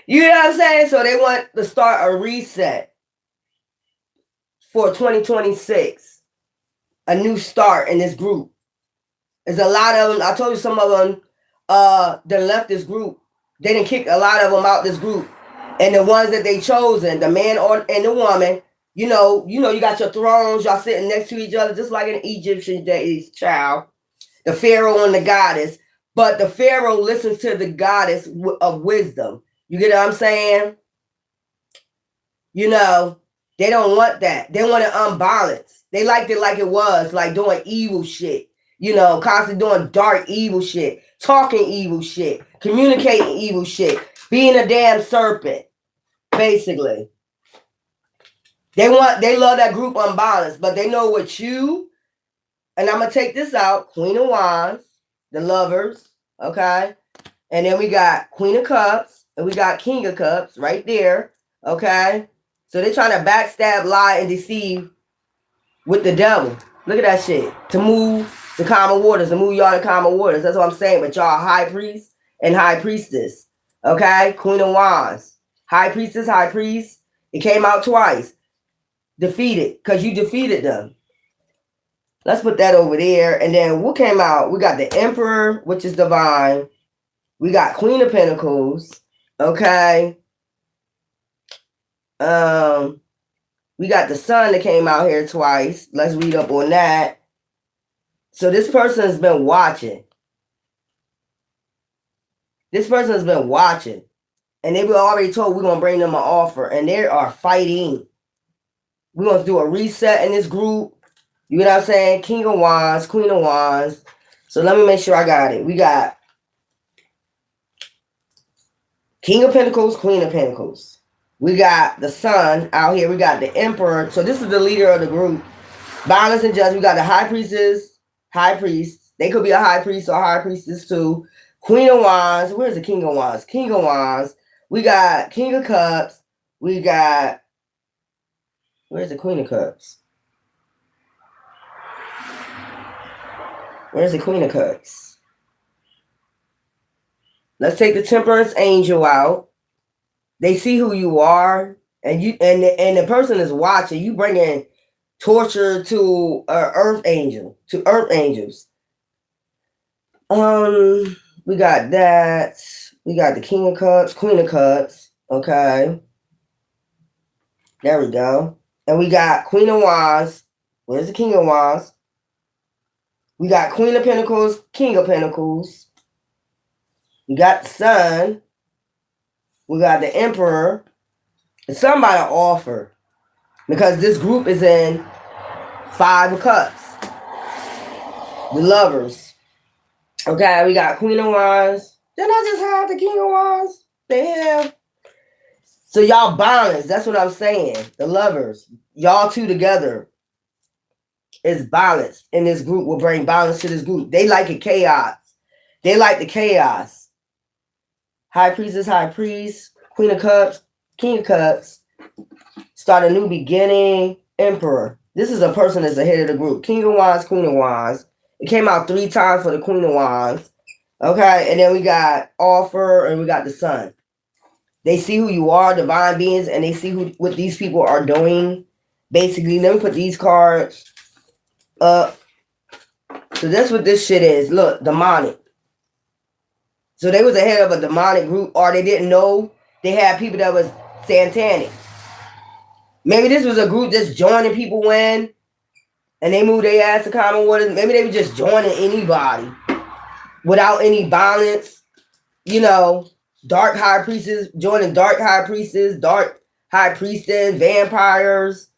You know what I'm saying? So they want to start a reset for 2026. A new start in this group. There's a lot of them. I told you some of them that left this group. They didn't kick a lot of them out this group. And the ones that they chosen, the man and the woman, you know, you got your thrones, y'all sitting next to each other, just like in Egyptian days, child. The Pharaoh and the goddess. But the Pharaoh listens to the goddess of wisdom. You get what I'm saying? You know, they don't want that. They want to unbalance. They liked it like it was, like doing evil shit. You know, constantly doing dark evil shit, talking evil shit, communicating evil shit, being a damn serpent, basically. They love that group unbalanced, but they know what you, and I'm going to take this out, Queen of Wands, the lovers, okay? And then we got Queen of Cups, and we got King of Cups right there, okay? So they're trying to backstab, lie, and deceive with the devil. Look at that shit. To move to common waters, to move y'all to common waters. That's what I'm saying. But y'all high priest and high priestess, okay? Queen of Wands. High priestess, high priest. It came out twice. Defeated, because you defeated them. Let's put that over there. And then what came out? We got the Emperor, which is divine. We got Queen of Pentacles. Okay. We got the Sun that came out here twice. Let's read up on that. So this person has been watching. This person has been watching. And they were already told we're going to bring them an offer. And they are fighting. We're going to do a reset in this group. You know what I'm saying? King of Wands, Queen of Wands. So let me make sure I got it. We got King of Pentacles, Queen of Pentacles. We got the Sun out here. We got the Emperor. So this is the leader of the group. Balance and Justice. We got the High Priestess, High Priest. They could be a high priest or a high priestess too. Queen of Wands. Where's the King of Wands? King of Wands. We got King of Cups. We got, where's the Queen of Cups? Where's the Queen of Cups? Let's take the Temperance Angel out. They see who you are, and the person is watching. You bringing torture to Earth Angel, to Earth Angels. We got that. We got the King of Cups, Queen of Cups. Okay. There we go. And we got Queen of Wands. Where's the King of Wands? We got Queen of Pentacles, King of Pentacles. We got the Sun. We got the Emperor. And somebody offer. Because this group is in 5 of Cups. The Lovers. Okay, we got Queen of Wands. Didn't I just have the King of Wands? The hell? So y'all balance. That's what I'm saying. The Lovers. Y'all two together is balance. And this group will bring balance to this group. They like it chaos. They like the chaos. High Priestess, High Priest, Queen of Cups, King of Cups. Start a new beginning. Emperor. This is a person that's the head of the group. King of Wands, Queen of Wands. It came out 3 times for the Queen of Wands. Okay, and then we got Offer and we got the Sun. They see who you are, divine beings, and they see what these people are doing. Basically, let me put these cards up. So that's what this shit is. Look, demonic. So they was ahead of a demonic group, or they didn't know they had people that was satanic. Maybe this was a group just joining people in, and they moved their ass to common waters. Maybe they were just joining anybody without any balance. You know, dark high priestess joining dark high priestess, dark high priestess, vampires,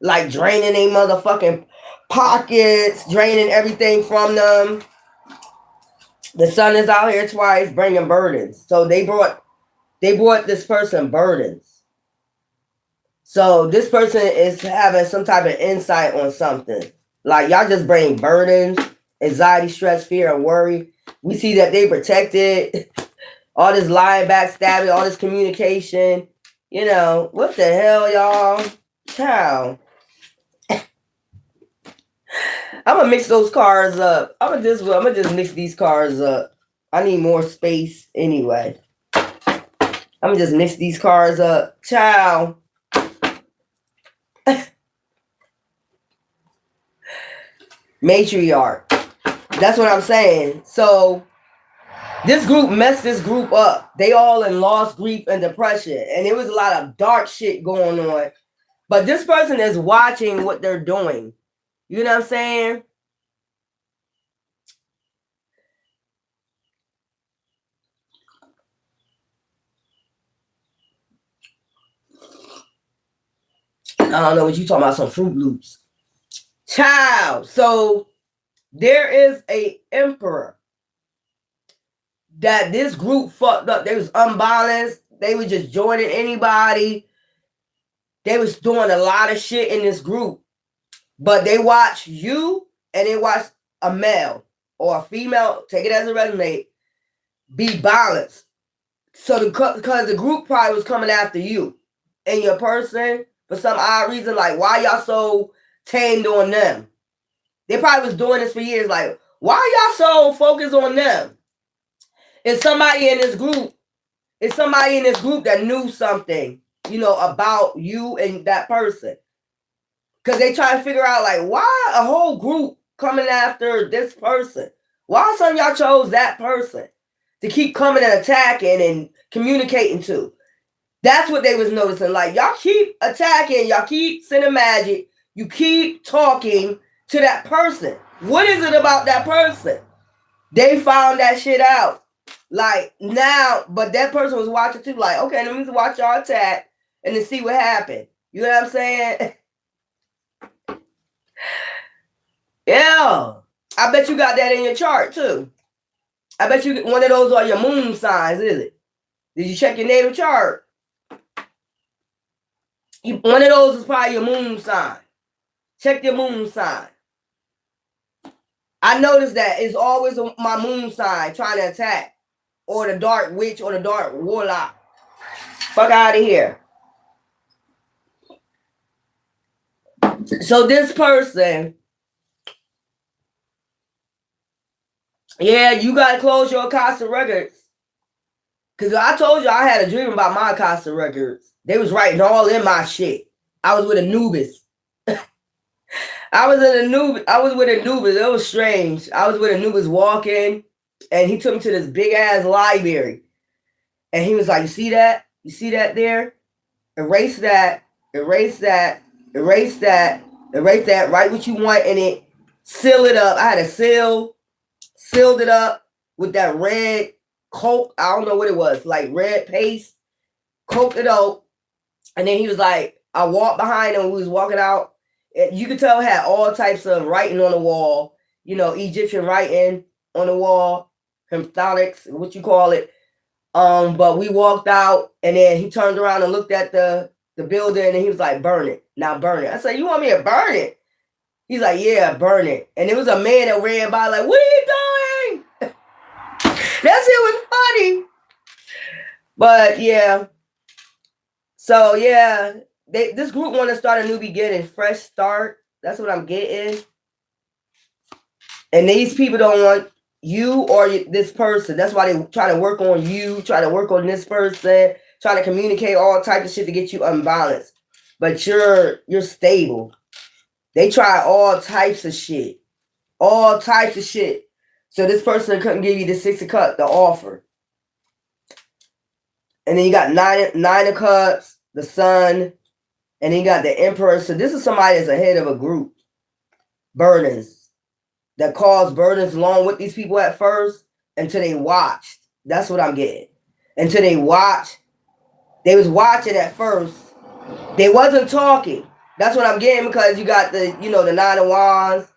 like draining their motherfucking pockets, draining everything from them. The Sun is out here twice, bringing burdens. So they brought this person burdens. So this person is having some type of insight on something. Like y'all just bring burdens, anxiety, stress, fear, and worry. We see that they protected. All this lying, backstabbing, all this communication. You know, what the hell, y'all? Ciao. I'm gonna mix those cards up. I'm gonna just mix these cards up. I need more space anyway. I'm gonna just mix these cards up. Ciao. Matriarch. That's what I'm saying. So this group messed this group up. They all in loss, grief, and depression. And there was a lot of dark shit going on. But this person is watching what they're doing. You know what I'm saying? I don't know what you talking about, some Fruit Loops. Child. So there is a emperor that this group fucked up. They was unbalanced. They were just joining anybody. They was doing a lot of shit in this group. But they watch you and they watch a male or a female, take it as a resume, be balanced. So because the group probably was coming after you and your person for some odd reason, like why y'all so tamed on them? They probably was doing this for years. Like, why y'all so focused on them? It's somebody in this group. It's somebody in this group that knew something, you know, about you and that person. Because they try to figure out, like, why a whole group coming after this person? Why some of y'all chose that person to keep coming and attacking and communicating to? That's what they was noticing. Like, y'all keep attacking. Y'all keep sending magic. You keep talking to that person. What is it about that person? They found that shit out. Like, now, but that person was watching too. Like, okay, let me watch y'all attack and then see what happened. You know what I'm saying? Yeah. I bet you got that in your chart too. I bet you one of those are your moon signs, is it? Did you check your natal chart? One of those is probably your moon sign. Check your moon sign. I noticed that it's always my moon sign trying to attack, or the dark witch or the dark warlock. Fuck out of here. So this person, yeah, you gotta close your Akashic records. Cause I told you I had a dream about my Akashic records. They was writing all in my shit. I was with Anubis. I was with Anubis. It was strange. I was with Anubis walking, and he took me to this big ass library. And he was like, "You see that? You see that there? Erase that, erase that, erase that, erase that, write what you want in it, seal it up." I had a sealed it up with that red coke. I don't know what it was, like red paste, coke it up. And then he was like, I walked behind him, we was walking out. You could tell it had all types of writing on the wall, you know, Egyptian writing on the wall, hieroglyphics, what you call it. But we walked out, and then he turned around and looked at the building, and he was like, "Burn it. Now burn it." I said, "You want me to burn it?" He's like, "Yeah, burn it." And it was a man that ran by like, "What are you doing?" That shit was funny. But yeah. So yeah, this group want to start a new beginning, fresh start. That's what I'm getting. And these people don't want you or this person. That's why they try to work on you, try to work on this person, trying to communicate all types of shit to get you unbalanced. But you're stable. They try all types of shit. All types of shit. So this person couldn't give you the 6 of Cups, the offer. And then you got nine of Cups, the Sun, and then you got the Emperor. So this is somebody that's ahead of a group. Burdens. That caused burdens along with these people at first until they watched. That's what I'm getting. Until they watched. They was watching at first. They wasn't talking. That's what I'm getting, because you got the, you know, the 9 of Wands,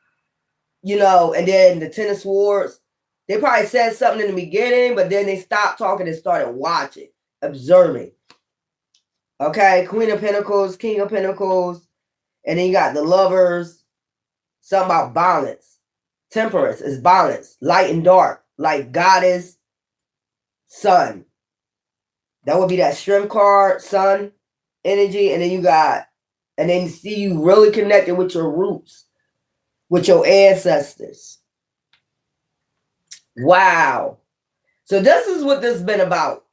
you know, and then the 10 of Swords. They probably said something in the beginning, but then they stopped talking and started watching, observing. Okay, Queen of Pentacles, King of Pentacles, and then you got the Lovers. Something about balance. Temperance is balance, light and dark, like Goddess, Sun. That would be that Strength card, Sun energy, and then you got, and then see you really connected with your roots, with your ancestors. Wow. So this is what this has been about.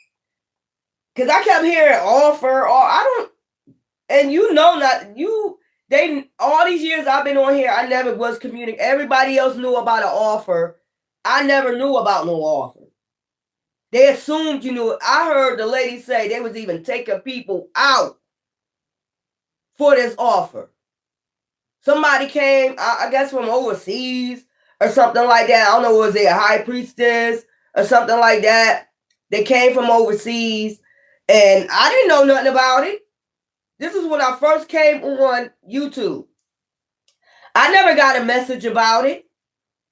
Because I kept hearing offer, or I don't, and you know, not you. They all these years I've been on here, I never was communicating. Everybody else knew about an offer. I never knew about no offer. They assumed you knew. I heard the lady say they was even taking people out for this offer. Somebody came, I guess from overseas or something like that. I don't know, was they a high priestess or something like that? They came from overseas, and I didn't know nothing about it. This is when I first came on YouTube. I never got a message about it.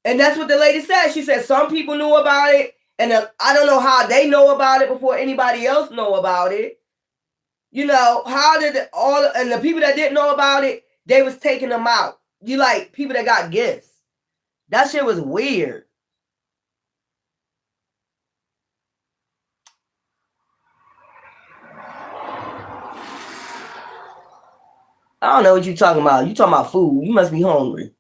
And that's what the lady said. She said some people knew about it, and I don't know how they know about it before anybody else know about it. You know, how did and the people that didn't know about it, they was taking them out. You like people that got gifts. That shit was weird. I don't know what you're talking about. You talking about food. You must be hungry.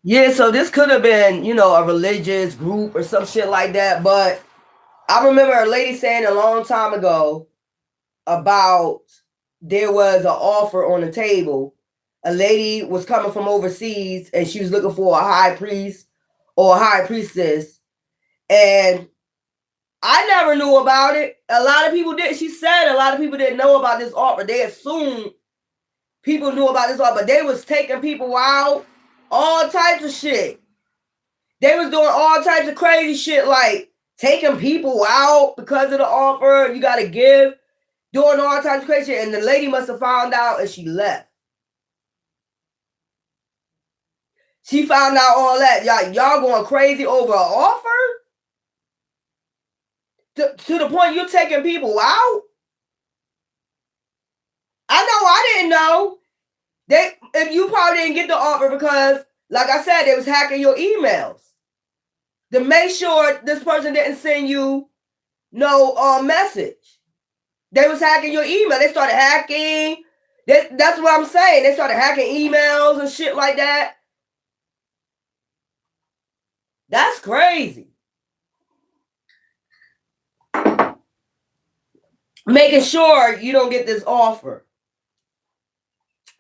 Yeah, so this could have been, you know, a religious group or some shit like that. But I remember a lady saying a long time ago about there was an offer on the table. A lady was coming from overseas, and she was looking for a high priest or a high priestess. And I never knew about it. A lot of people did. She said a lot of people didn't know about this offer. They assumed people knew about this offer, but they was taking people out, all types of shit. They was doing all types of crazy shit, like taking people out because of the offer you got to give, doing all types of crazy shit. And the lady must have found out, and she left. She found out all that. Y'all going crazy over an offer? To the point you're taking people out? I I didn't know. If you probably didn't get the offer because, like I said, they was hacking your emails to make sure this person didn't send you no message. They was hacking your email. They started hacking. That's what I'm saying. They started hacking emails and shit like that. That's crazy. Making sure you don't get this offer.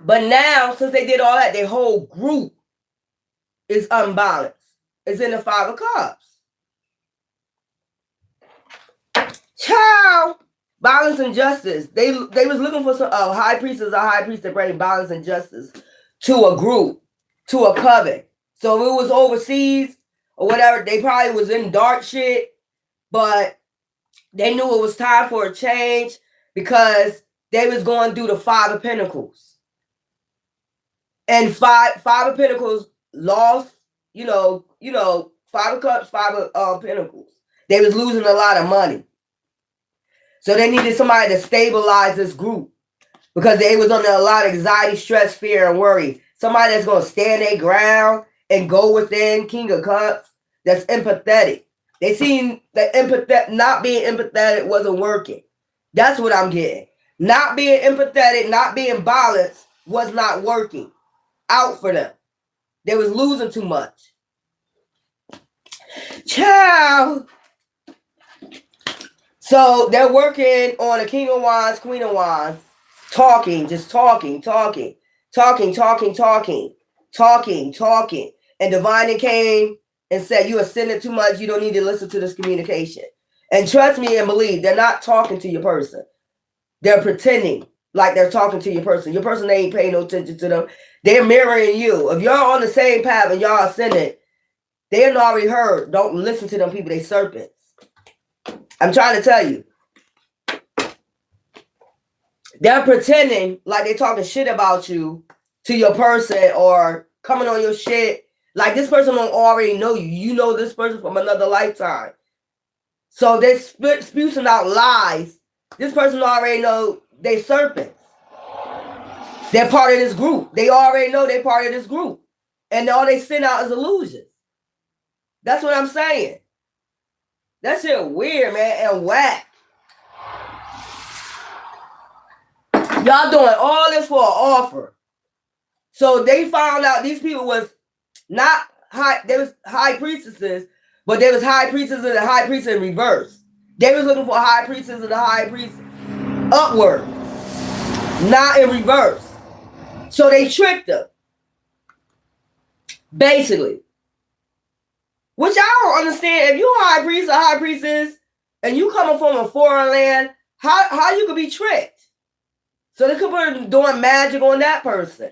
But now, since they did all that, their whole group is unbalanced. It's in the 5 of Cups. Child, balance and justice. They was looking for some high priestess or high priest to bring balance and justice to a group, to a coven. So if it was overseas or whatever, they probably was in dark shit, but they knew it was time for a change because they was going through the 5 of Pentacles. And five of Pentacles lost, 5 of Cups, 5 of Pentacles. They was losing a lot of money. So they needed somebody to stabilize this group because they was under a lot of anxiety, stress, fear, and worry. Somebody that's going to stand their ground and go within. King of Cups, that's empathetic. They seen that not being empathetic wasn't working. That's what I'm getting. Not being empathetic, not being balanced was not working out for them. They was losing too much. Child. So they're working on a King of Wands, Queen of Wands, talking. And Divine came and said, you are sending too much. You don't need to listen to this communication. And trust me and believe, they're not talking to your person. They're pretending like they're talking to your person. Your person, they ain't paying no attention to them. They're mirroring you. If you're on the same path and y'all are sending, they had already heard. Don't listen to them people. They serpents. I'm trying to tell you. They're pretending like they're talking shit about you to your person or coming on your shit. Like this person don't already know you. You know this person from another lifetime. So they're spewing out lies. This person already know they serpents. They're part of this group. They already know they're part of this group. And all they send out is illusions. That's what I'm saying. That shit weird, man, and whack. Y'all doing all this for an offer. So they found out these people was not high, they was high priestesses, but they was high priestesses and high priest in reverse. They was looking for high priestesses and the high priest upward, not in reverse. So they tricked them. Basically. Which I don't understand. If you a high priest or high priestess and you coming from a foreign land, how you could be tricked? So they could have been doing magic on that person.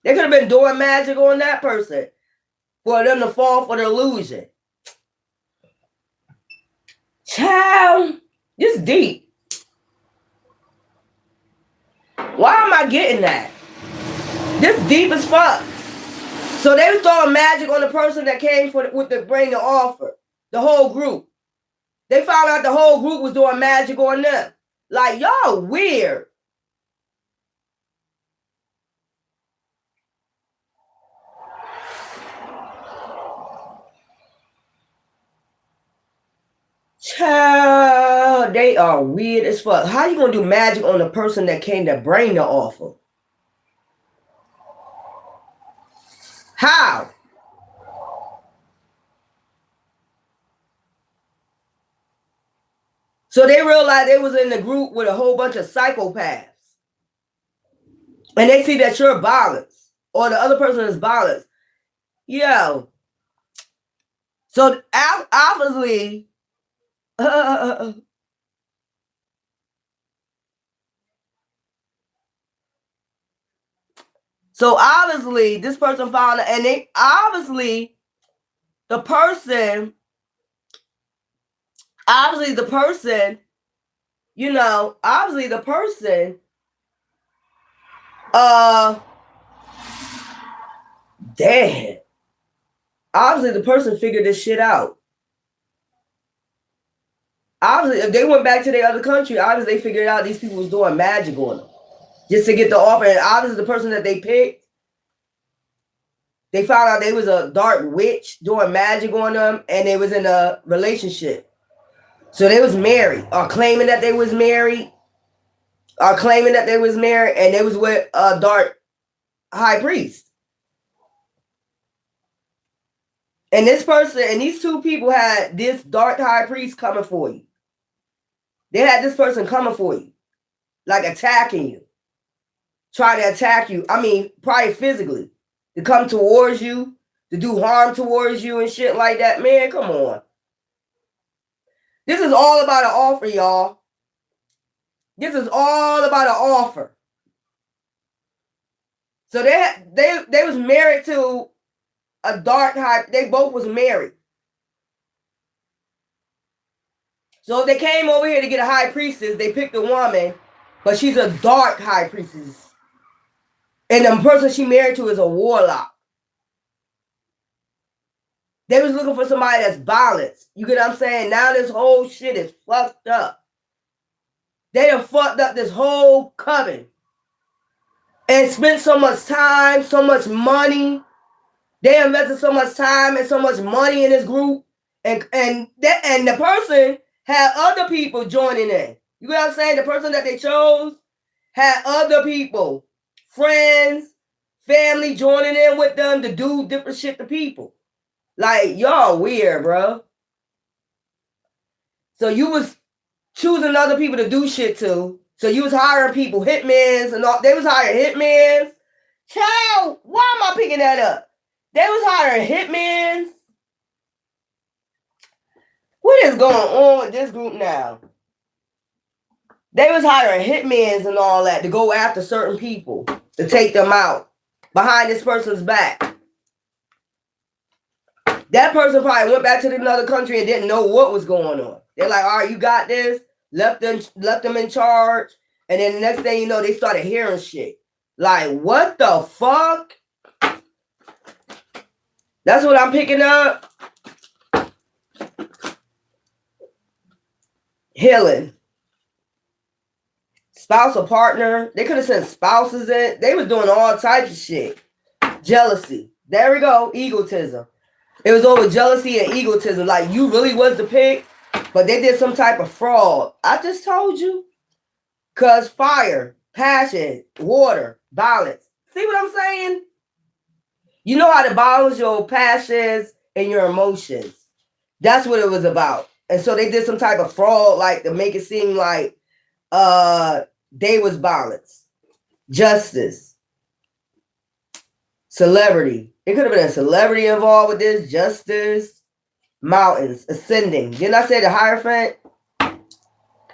They could have been doing magic on that person for them to fall for the illusion. Child, this deep. Why am I getting that? This deep as fuck. So they was throwing magic on the person that came with the bring the offer. The whole group. They found out the whole group was doing magic on them. Like, y'all weird. Child, they are weird as fuck. How you gonna do magic on the person that came to bring the offer? How? So they realized they was in the group with a whole bunch of psychopaths. And they see that you're balanced. Or the other person is balanced. Yo. So obviously... So obviously, this person found it, and they obviously the person, you know, obviously the person, damn. Obviously the person figured this shit out. Obviously, if they went back to their other country, obviously they figured out these people was doing magic on them. just to get the offer. And obviously the person that they picked, they found out they was a dark witch doing magic on them, and they was in a relationship. So they was married, or claiming that they was married, and they was with a dark high priest. And this person and these two people had this dark high priest coming for you. They had this person coming for you, like attacking you, trying to attack you. I mean, probably physically, to come towards you, to do harm towards you and shit like that. Man, come on. This is all about an offer, y'all. This is all about an offer. So they was married to a dark high. They both was married. So they came over here to get a high priestess. They picked a woman, but she's a dark high priestess. And the person she married to is a warlock. They was looking for somebody that's balanced. You get what I'm saying? Now this whole shit is fucked up. They done fucked up this whole coven. And spent so much time, so much money. They invested so much time and so much money in this group. And the person had other people joining in. You know what I'm saying? The person that they chose had other people, friends, family joining in with them to do different shit to people. Like, y'all weird, bro. So you was choosing other people to do shit to. So you was hiring people, hitmans and all. They was hiring hitmans. Child, why am I picking that up? They was hiring hitmans. What is going on with this group now? They was hiring hitmans and all that to go after certain people, to take them out behind this person's back. That person probably went back to another country and didn't know what was going on. They're like, all right, you got this. Left them in charge. And then the next thing you know, they started hearing shit. Like, what the fuck? That's what I'm picking up. Healing. Spouse or partner. They could have sent spouses in. They was doing all types of shit. Jealousy. There we go. Egotism. It was over jealousy and egotism. Like, you really was the pick, but they did some type of fraud. I just told you. Because fire, passion, water, balance. See what I'm saying? You know how to balance your passions and your emotions. That's what it was about. And so they did some type of fraud, like to make it seem like they was balanced. Justice. Celebrity. It could have been a celebrity involved with this. Justice. Mountains. Ascending. Didn't I say the Hierophant?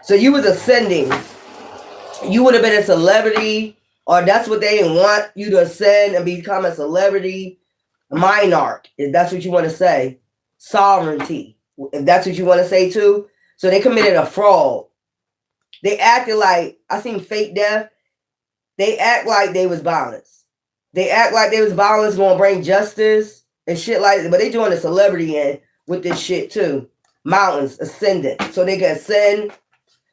So you was ascending. You would have been a celebrity, or that's what they want you to ascend and become a celebrity. Monarch, if that's what you want to say. Sovereignty, if that's what you want to say too. So they committed a fraud. They acted like, I seen Fake Death. They act like they was balanced. They act like they was balanced, going to bring justice and shit like that. But they joined a celebrity in with this shit too. Mountains, ascendant. So they can ascend.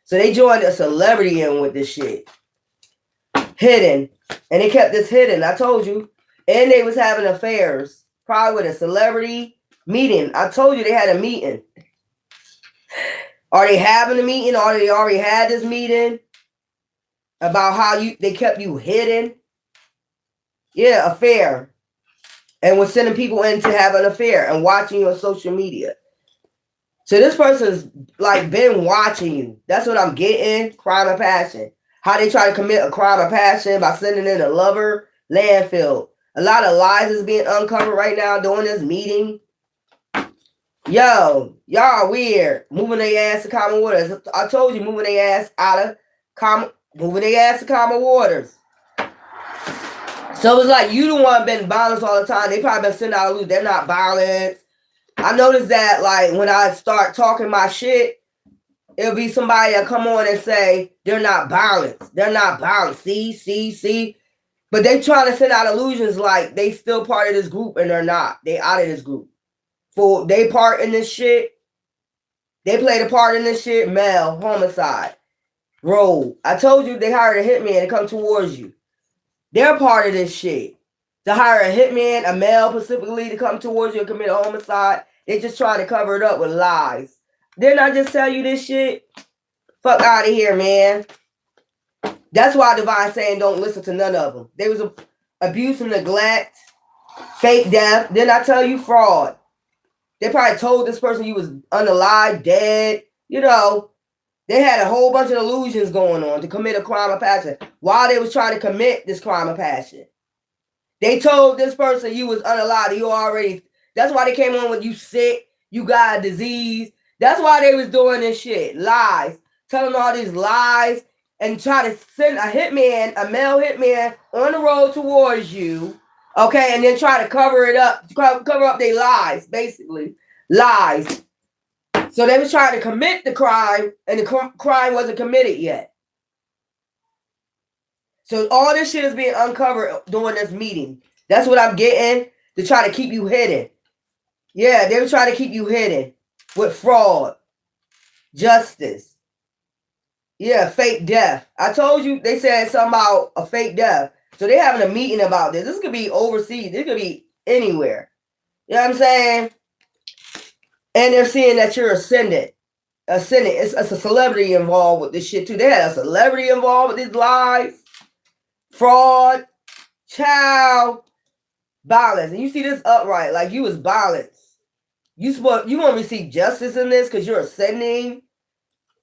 So they joined a celebrity in with this shit. Hidden. And they kept this hidden, I told you. And they was having affairs. Probably with a celebrity meeting. I told you they had a meeting. Are they having a meeting? Or they already had this meeting? About how they kept you hidden? Yeah, affair. And was sending people in to have an affair and watching you on social media. So this person's like been watching you. That's what I'm getting. Crime of passion. How they try to commit a crime of passion by sending in a lover. Landfill. A lot of lies is being uncovered right now during this meeting. Yo, y'all weird. Moving their ass to common waters. I told you, moving their ass out of common, moving their ass to common waters. So it's like you the one been balanced all the time. They probably been sending out a loot. They're not balanced. I noticed that, like, when I start talking my shit, it'll be somebody that come on and say, they're not balanced. They're not balanced. See. But they trying to send out illusions like they still part of this group and they're not. They out of this group. For they part in this shit. They played a part in this shit. Male, homicide. role. I told you they hired a hitman to come towards you. They're part of this shit. To hire a hitman, a male specifically, to come towards you and commit a homicide. They just trying to cover it up with lies. Didn't I just tell you this shit? Fuck out of here, man. That's why Divine saying don't listen to none of them. They was abuse and neglect, fake death. Didn't I tell you fraud? They probably told this person you was unalive, dead. You know, they had a whole bunch of illusions going on to commit a crime of passion while they was trying to commit this crime of passion. They told this person you was unalive. You already. That's why they came on with you sick. You got a disease. That's why they was doing this shit. Lies. Telling all these lies and try to send a hitman, a male hitman, on the road towards you. Okay, and then try to cover it up, cover up their lies, basically. Lies. So they was trying to commit the crime, and the crime wasn't committed yet. So all this shit is being uncovered during this meeting. That's what I'm getting, to try to keep you hidden. Yeah, they were trying to keep you hidden with fraud, justice. Yeah, fake death. I told you, they said something about a fake death. So they're having a meeting about this. This could be overseas. This could be anywhere. You know what I'm saying? And they're seeing that you're ascendant. It's a celebrity involved with this shit too. They had a celebrity involved with these lies, fraud, child, violence. And you see this upright, like you was violence. You want to receive justice in this because you're ascending.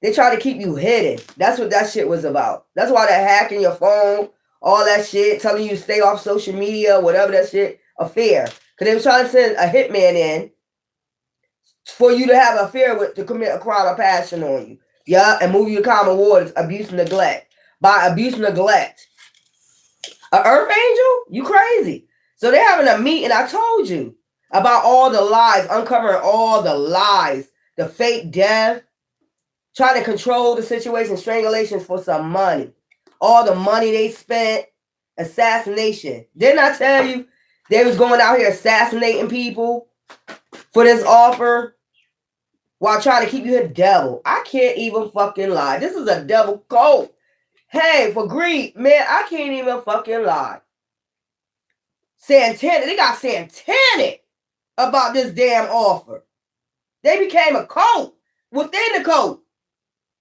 They try to keep you hidden. That's what that shit was about. That's why they're hacking your phone, all that shit, telling you to stay off social media, whatever that shit, affair. Because they were trying to send a hitman in for you to have an affair with, to commit a crime of passion on you. Yeah, and move you to common waters, abuse and neglect. By abuse and neglect. An earth angel? You crazy. So they're having a meeting, I told you, about all the lies, uncovering all the lies, the fake death, trying to control the situation, strangulations for some money. All the money they spent, assassination. Didn't I tell you they was going out here assassinating people for this offer while trying to keep you a devil? I can't even fucking lie. This is a devil code. Hey, for greed, man, I can't even fucking lie. Satanic. They got satanic about this damn offer. They became a cult within the cult.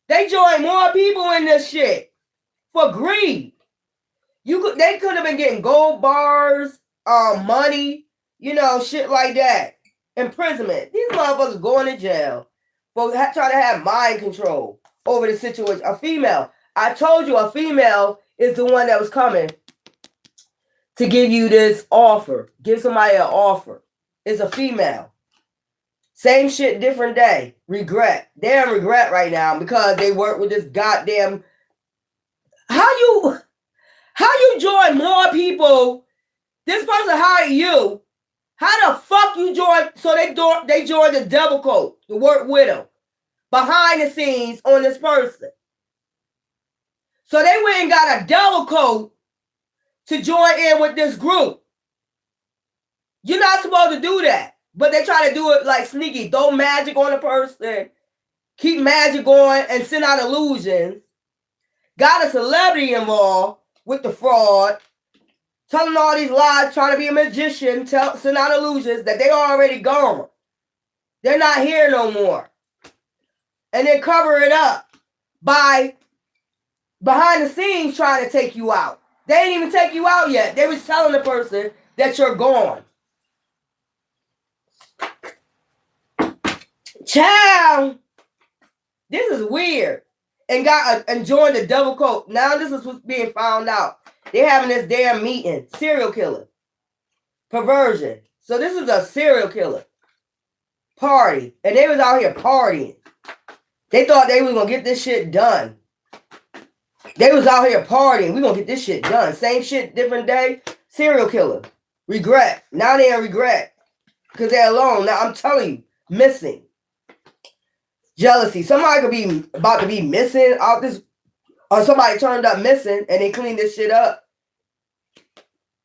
They joined more people in this shit for greed. They could have been getting gold bars, money, you know, shit like that. Imprisonment. These motherfuckers going to jail for trying to have mind control over the situation. A female. I told you a female is the one that was coming to give you this offer. Give somebody an offer. It's a female. Same shit, different day. Regret. They're in regret right now because they work with this goddamn. How you join more people? This person hired you. How the fuck you join? So they joined the devil code to work with them behind the scenes on this person. So they went and got a devil code to join in with this group. You're not supposed to do that. But they try to do it like sneaky. Throw magic on a person. Keep magic going and send out illusions. Got a celebrity involved with the fraud. Telling all these lies, trying to be a magician. Send out illusions that they already gone. They're not here no more. And then cover it up by behind the scenes trying to take you out. They ain't even take you out yet. They was telling the person that you're gone. Child, this is weird. And joined the double cult. Now this is what's being found out. They're having this damn meeting. Serial killer. Perversion. So this is a serial killer. Party. And they was out here partying. They thought they was going to get this shit done. They was out here partying. We going to get this shit done. Same shit, different day. Serial killer. Regret. Now they in regret. Because they're alone. Now I'm telling you. Missing. Jealousy. Somebody could be about to be missing out this. Or somebody turned up missing and they cleaned this shit up.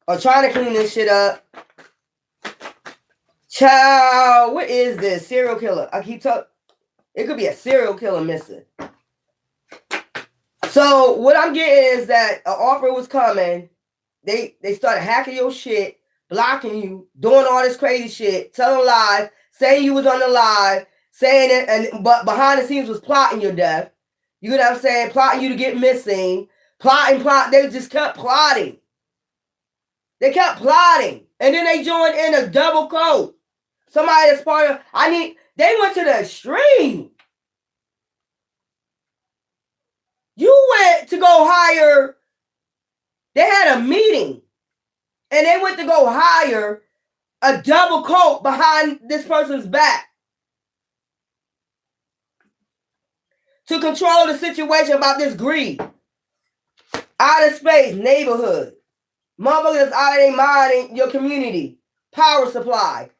Or trying to clean this shit up. Child, what is this? Serial killer. I keep talking. It could be a serial killer missing. So what I'm getting is that an offer was coming. They started hacking your shit, blocking you, doing all this crazy shit, telling lies, saying you was on the live, saying it, and but behind the scenes was plotting your death. You know what I'm saying? Plotting you to get missing, plotting. They just kept plotting. They kept plotting, and then they joined in a double code. Somebody that's part of. They went to the extreme. You went to go hire. They had a meeting, and they went to go hire a double coat behind this person's back to control the situation about this greed. Outer space, neighborhood. Motherfuckers out of their mind in your community. Power supply.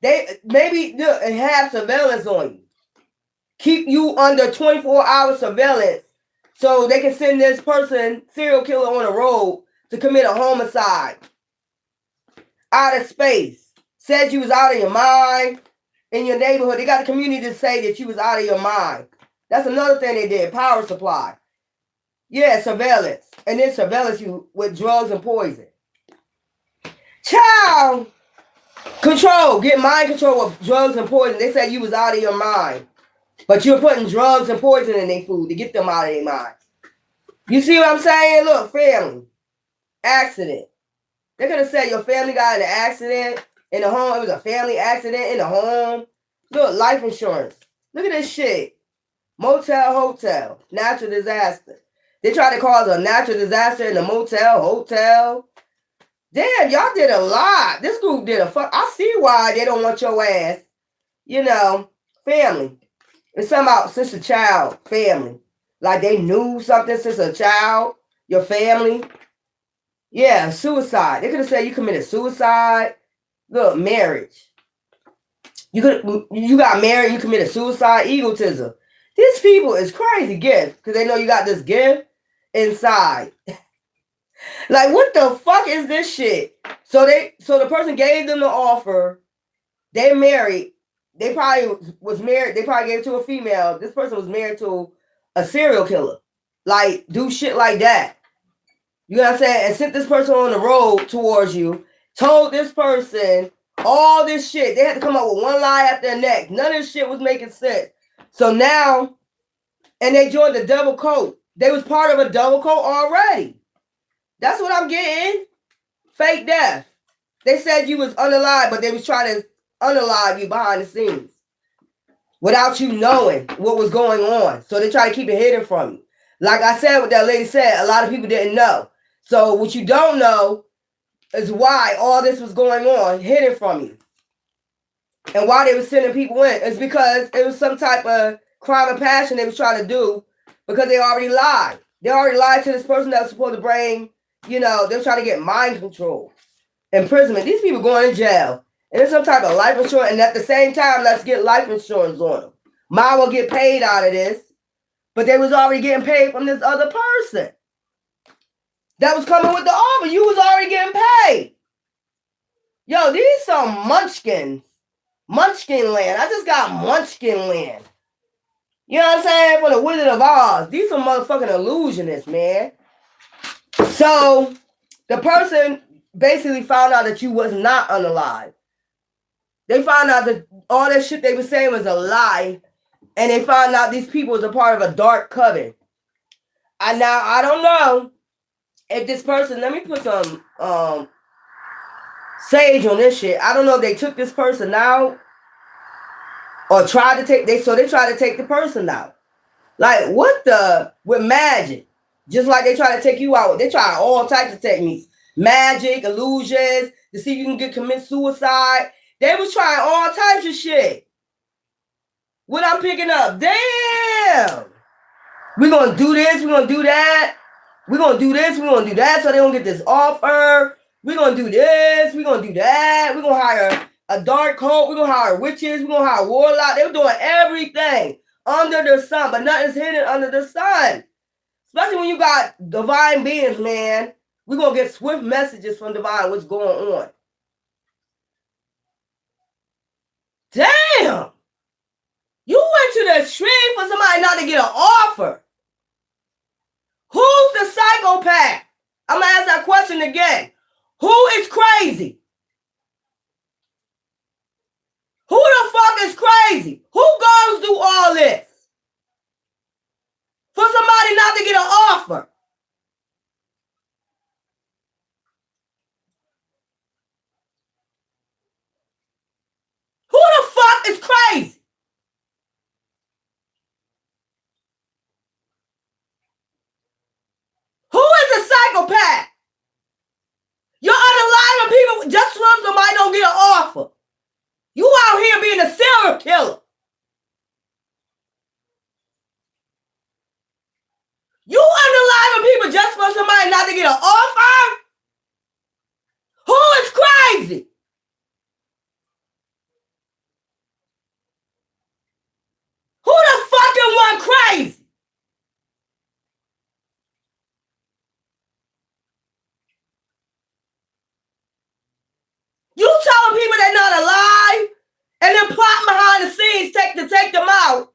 They maybe have surveillance on you. Keep you under 24-hour surveillance so they can send this person, serial killer, on the road to commit a homicide. Out of space. Said you was out of your mind in your neighborhood. They got the community to say that you was out of your mind. That's another thing they did. Power supply. Yeah, surveillance. And then surveillance you with drugs and poison. Child control. Get mind control of drugs and poison. They said you was out of your mind. But you're putting drugs and poison in their food to get them out of their mind. You see what I'm saying? Look, family. Accident. They're going to say your family got in an accident in the home. It was a family accident in the home. Look, life insurance. Look at this shit. Motel, hotel. Natural disaster. They try to cause a natural disaster in the motel, hotel. Damn, y'all did a lot. This group did a fuck. I see why they don't want your ass. You know, family. It's something about since a child, family. Like they knew something since a child, your family. Yeah, suicide. They could have said you committed suicide. Look, marriage. You got married, you committed suicide, egotism. These people is crazy gift because they know you got this gift inside. Like, what the fuck is this shit? So the person gave them the offer. They married. They probably was married. They probably gave it to a female. This person was married to a serial killer. Like, do shit like that. You know what I'm saying? And sent this person on the road towards you. Told this person all this shit. They had to come up with one lie after the next. None of this shit was making sense. So now, and they joined the double coat. They was part of a double coat already. That's what I'm getting. Fake death. They said you was unalive, but they was trying to unalive you behind the scenes without you knowing what was going on. So they try to keep it hidden from you. Like I said, what that lady said, a lot of people didn't know. So what you don't know is why all this was going on hidden from you. And why they were sending people in. It's because it was some type of crime of passion they was trying to do because they already lied. They already lied to this person that was supposed to bring, they were trying to get mind control. Imprisonment. These people going to jail. And it's some type of life insurance. And at the same time, let's get life insurance on them. Mine will get paid out of this. But they was already getting paid from this other person that was coming with the offer. You was already getting paid. Yo, these some munchkins. Munchkin land. I just got munchkin land. You know what I'm saying? For the Wizard of Oz. These some motherfucking illusionists, man. So, the person basically found out that you was not unalive. They found out that all that shit they were saying was a lie. And they found out these people was a part of a dark coven. And now, I don't know if this person, let me put some sage on this shit. I don't know if they took this person out or tried to take, they tried to take the person out. Like, with magic. Just like they try to take you out. They try all types of techniques. Magic, illusions, to see if you can commit suicide. They was trying all types of shit. What I'm picking up, damn. We're going to do this, we're going to do that. We're going to do this, we're going to do that so they don't get this offer. We're going to do this, we're going to do that. We're going to hire a dark cult. We're going to hire witches. We're going to hire warlocks. They were doing everything under the sun, but nothing's hidden under the sun. Especially when you got divine beings, man. We're going to get swift messages from divine what's going on. Damn. You went to the extreme for somebody not to get an offer. Who's the psychopath? I'm going to ask that question again. Who is crazy? Who the fuck is crazy? Who goes through all this? For somebody not to get an offer. Who the fuck is crazy? Who is a psychopath? You're unaliving people just so somebody don't get an offer. You out here being a serial killer. You unaliving people just for somebody not to get an offer? Who is crazy? Who the fucking one crazy? You telling people they're not alive and then plotting behind the scenes to take them out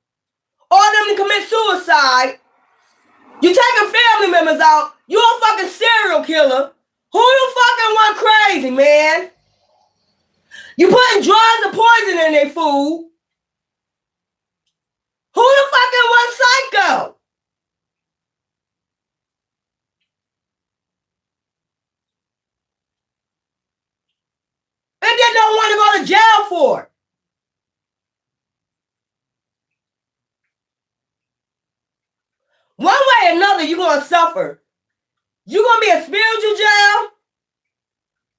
or them to commit suicide. You taking family members out. You a fucking serial killer. Who the fucking one crazy, man? You putting drugs and poison in their food. Who the fucking one psycho? And they don't want to go to jail for it. One way or another, you're going to suffer. You're going to be in spiritual jail,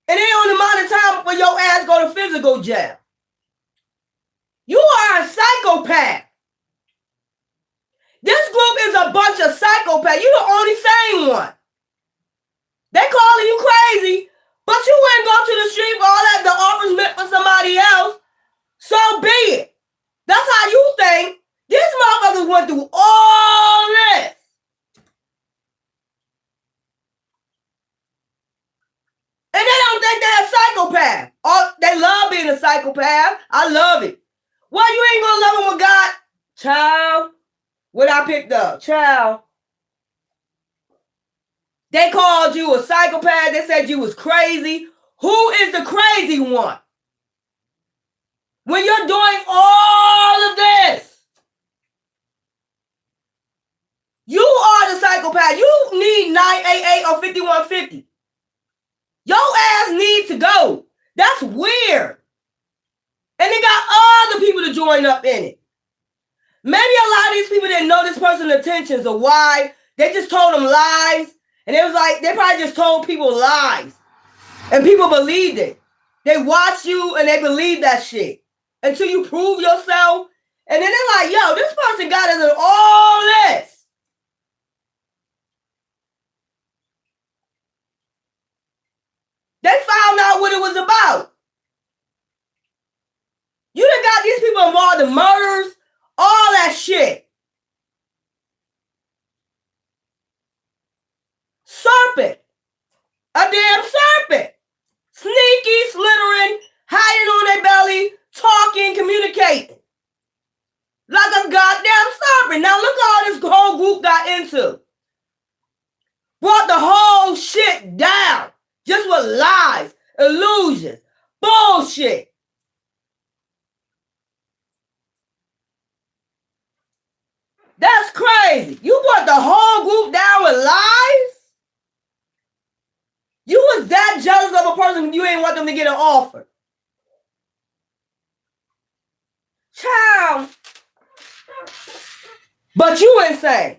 and it ain't on the amount of time for your ass go to physical jail. You are a psychopath. This group is a bunch of psychopaths. You're the only sane one. They calling you crazy, but you wouldn't go to the street for all that the offer's meant for somebody else. So be it. That's how you think. These motherfuckers went through all this. And they don't think they're a psychopath. Oh, they love being a psychopath. I love it. Well, you ain't gonna love them with God. Child, what I picked up. Child. They called you a psychopath. They said you was crazy. Who is the crazy one? When you're doing all of this, you are the psychopath. You need 988 or 5150. Your ass needs to go. That's weird. And they got other people to join up in it. Maybe a lot of these people didn't know this person's intentions or why. They just told them lies. And it was like, they probably just told people lies. And people believed it. They watch you and they believe that shit. Until you prove yourself. And then they're like, yo, this person got us in all this. They found out what it was about. You done got these people involved in murders, all that shit. Serpent. A damn serpent. Sneaky, slithering, hiding on their belly, talking, communicating. Like a goddamn serpent. Now look all this whole group got into. Brought the whole shit down. Just with lies, illusions, bullshit. That's crazy. You brought the whole group down with lies? You was that jealous of a person you ain't want them to get an offer. Child. But you insane.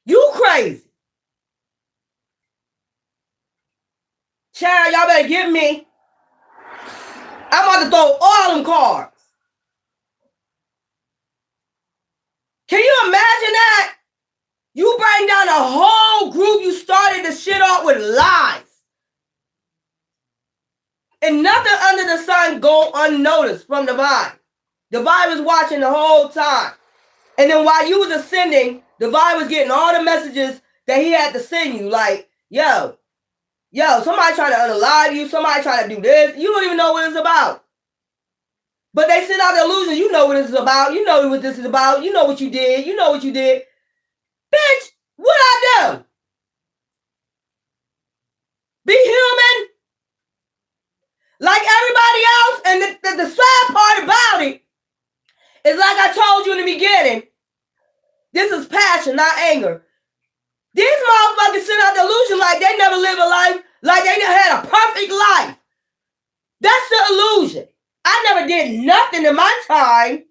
You crazy. Child, y'all better give me. I'm about to throw all them cards. Can you imagine that? You bring down a whole group. You started the shit off with lies. And nothing under the sun go unnoticed from Divine. Divine was watching the whole time. And then while you was ascending, Divine was getting all the messages that he had to send you. Like, yo, somebody trying to unalive you. Somebody trying to do this. You don't even know what it's about. But they send out the illusion. You know what this is about. You know what this is about. You know what you did. You know what you did. Bitch, What I do? Be human like everybody else. And the sad part about it is, like I told you in the beginning, this is passion, not anger. These motherfuckers send out delusion like they never live a life, like they had a perfect life. That's the illusion. I never did nothing in my time.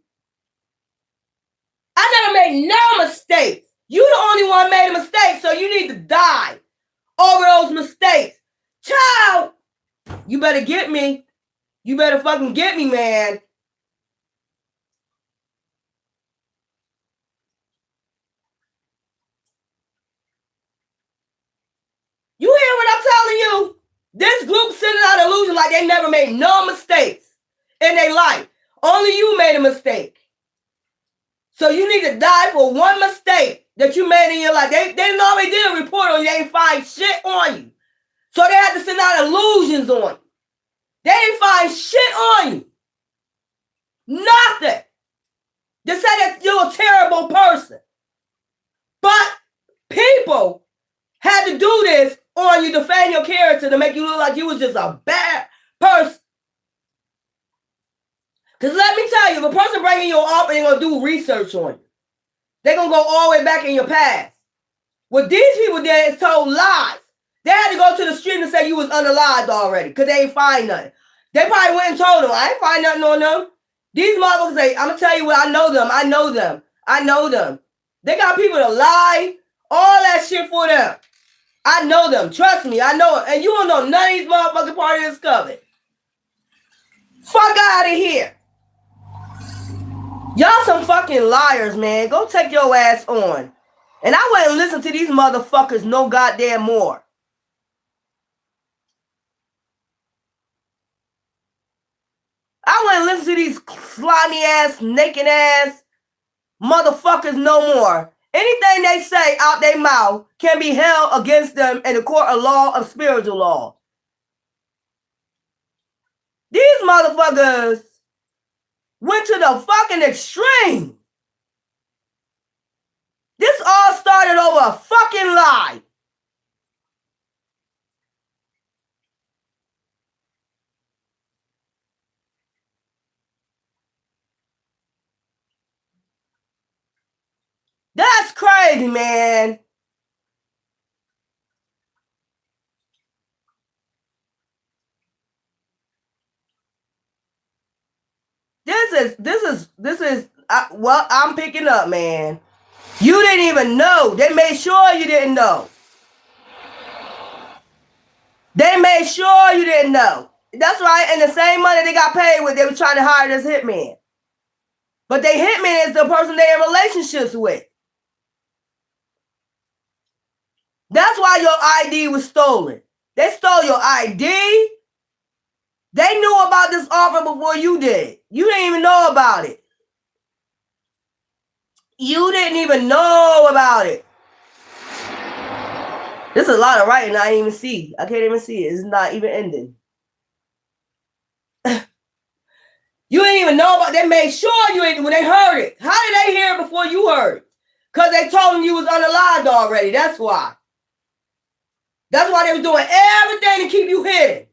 I never made no mistakes. You the only one made a mistake, so you need to die over those mistakes. Child, you better get me. You better fucking get me, man. You hear what I'm telling you? This group sending out illusion like they never made no mistakes in their life. Only you made a mistake. So you need to die for one mistake that you made in your life. They already did a report on you. They didn't find shit on you. So they had to send out illusions on you. They didn't find shit on you. Nothing. They said that you're a terrible person. But people had to do this on you, defend your character, to make you look like you was just a bad person. Because let me tell you, if a person bringing you up, they're going to do research on you. They're going to go all the way back in your past. What these people did is told lies. They had to go to the street and say you was unalived already because they ain't find nothing. They probably went and told them, I ain't find nothing on them. These motherfuckers say, I'm going to tell you what, I know them. I know them. I know them. They got people to lie, all that shit for them. I know them. Trust me, I know it. And you don't know none of these motherfucking part of this covenant. Fuck out of here. Y'all some fucking liars, man. Go take your ass on. And I wouldn't listen to these motherfuckers no goddamn more. I wouldn't listen to these slimy ass, naked ass motherfuckers no more. Anything they say out their mouth can be held against them in the court of law, of spiritual law. These motherfuckers went to the fucking extreme. This all started over a fucking lie. That's crazy, man. This is what I'm picking up, man. You didn't even know. They made sure you didn't know. They made sure you didn't know. That's right. And the same money they got paid with, they were trying to hire this hitman. But they hitman is the person they in relationships with. That's why your ID was stolen. They stole your ID. They knew about this offer before you did. You didn't even know about it. You didn't even know about it. There's a lot of writing I didn't even see. I can't even see it. It's not even ending. You didn't even know about it. They made sure you ain't when they heard it. How did they hear it before you heard it? Because they told them you was unalived already. That's why. That's why they was doing everything to keep you hidden.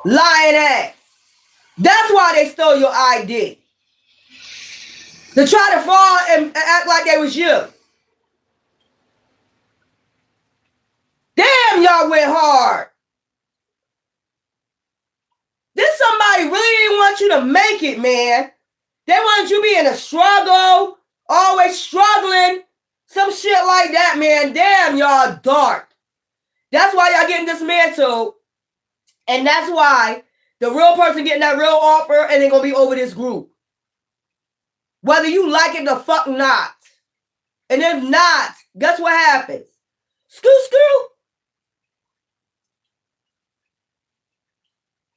Lying ass. That's why they stole your ID. To try to fall and act like they was you. Damn, y'all went hard. This somebody really didn't want you to make it, man. They wanted you to be in a struggle, always struggling, some shit like that, man. Damn, y'all dark. That's why y'all getting dismantled. And that's why the real person getting that real offer and they're going to be over this group. Whether you like it or fuck not. And if not, guess what happens? Screw.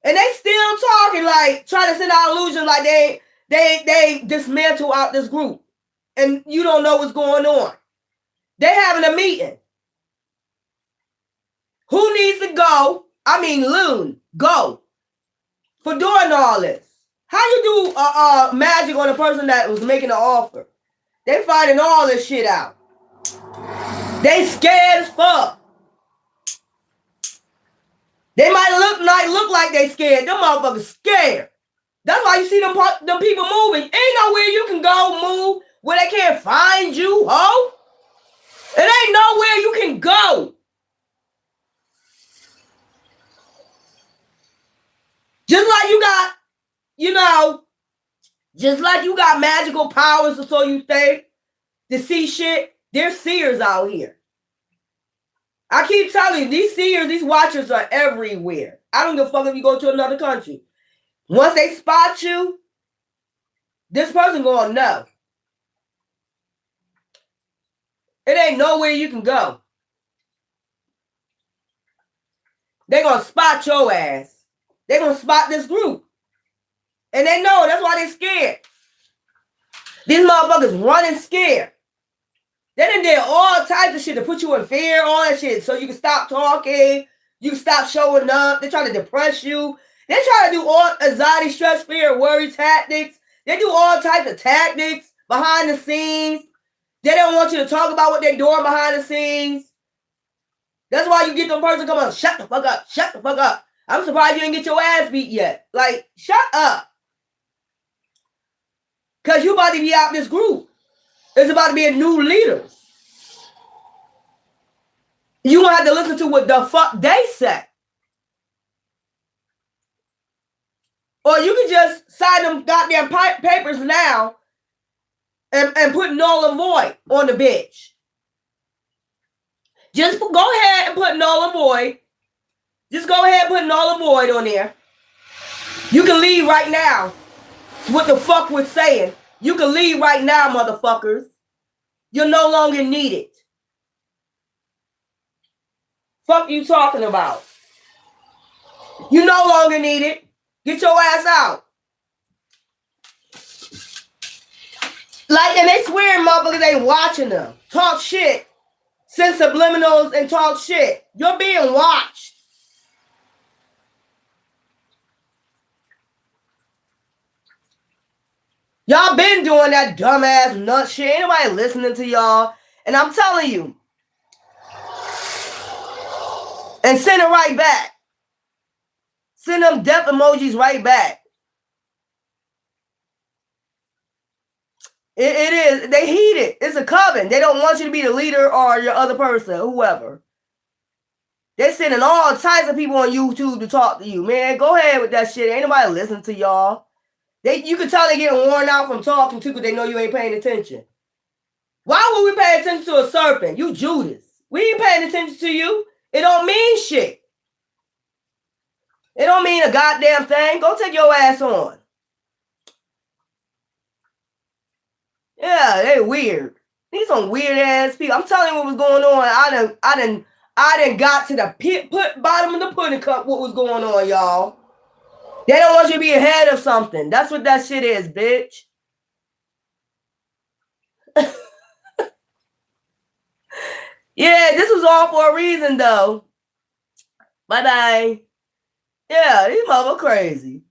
And they still talking like, trying to send out illusion like they dismantle out this group. And you don't know what's going on. They having a meeting. Who needs to go? I mean, Loon, go. For doing all this. How you do magic on a person that was making an offer? They finding all this shit out. They scared as fuck. They might look like they scared. Them motherfuckers scared. That's why you see them people moving. Ain't nowhere you can go move where they can't find you, ho. It ain't nowhere you can go. Just like you got, just like you got magical powers, or so you think, to see shit, there's seers out here. I keep telling you, these seers, these watchers are everywhere. I don't give a fuck if you go to another country. Once they spot you, this person gonna know. It ain't nowhere you can go. They gonna spot your ass. They gonna spot this group. And they know, that's why they scared. These motherfuckers running scared. They done did all types of shit to put you in fear, all that shit, so you can stop talking, you can stop showing up. They try to depress you. They try to do all anxiety, stress, fear, worry tactics. They do all types of tactics behind the scenes. They don't want you to talk about what they're doing behind the scenes. That's why you get them person come on, shut the fuck up, shut the fuck up. I'm surprised you didn't get your ass beat yet. Like, shut up. Because you about to be out this group. It's about to be a new leaders. You gonna have to listen to what the fuck they say. Or you can just sign them goddamn papers now and put null and void on the bitch. Just go ahead and put null and void. Just go ahead and put null and void on there. You can leave right now. It's what the fuck we're saying. You can leave right now, motherfuckers. You're no longer needed. Fuck you talking about? You no longer needed. Get your ass out. Like, and they swearing motherfuckers ain't watching them. Talk shit. Send subliminals and talk shit. You're being watched. Y'all been doing that dumbass nut shit. Ain't nobody listening to y'all. And I'm telling you. And send it right back. Send them death emojis right back. It is. They heat it. It's a coven. They don't want you to be the leader or your other person, whoever. They're sending all types of people on YouTube to talk to you. Man, go ahead with that shit. Ain't nobody listening to y'all. You can tell they getting worn out from talking too because they know you ain't paying attention. Why would we pay attention to a serpent? You Judas. We ain't paying attention to you. It don't mean shit. It don't mean a goddamn thing. Go take your ass on. Yeah, they weird. These some weird ass people. I'm telling you what was going on. I done got to the bottom of the pudding cup what was going on, y'all. They don't want you to be ahead of something. That's what that shit is, bitch. Yeah, this was all for a reason, though. Bye-bye. Yeah, these motherfuckers crazy.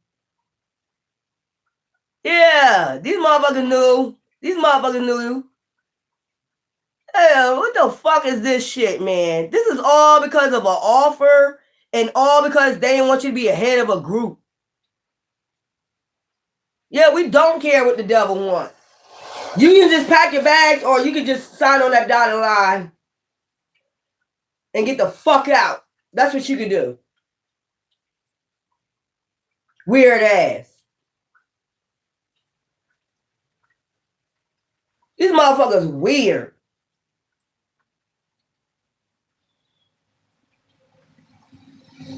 Yeah, these motherfuckers knew. These motherfuckers knew. Hell, what the fuck is this shit, man? This is all because of an offer and all because they didn't want you to be ahead of a group. Yeah, we don't care what the devil wants. You can just pack your bags or you can just sign on that dotted line and get the fuck out. That's what you can do. Weird ass. These motherfuckers weird.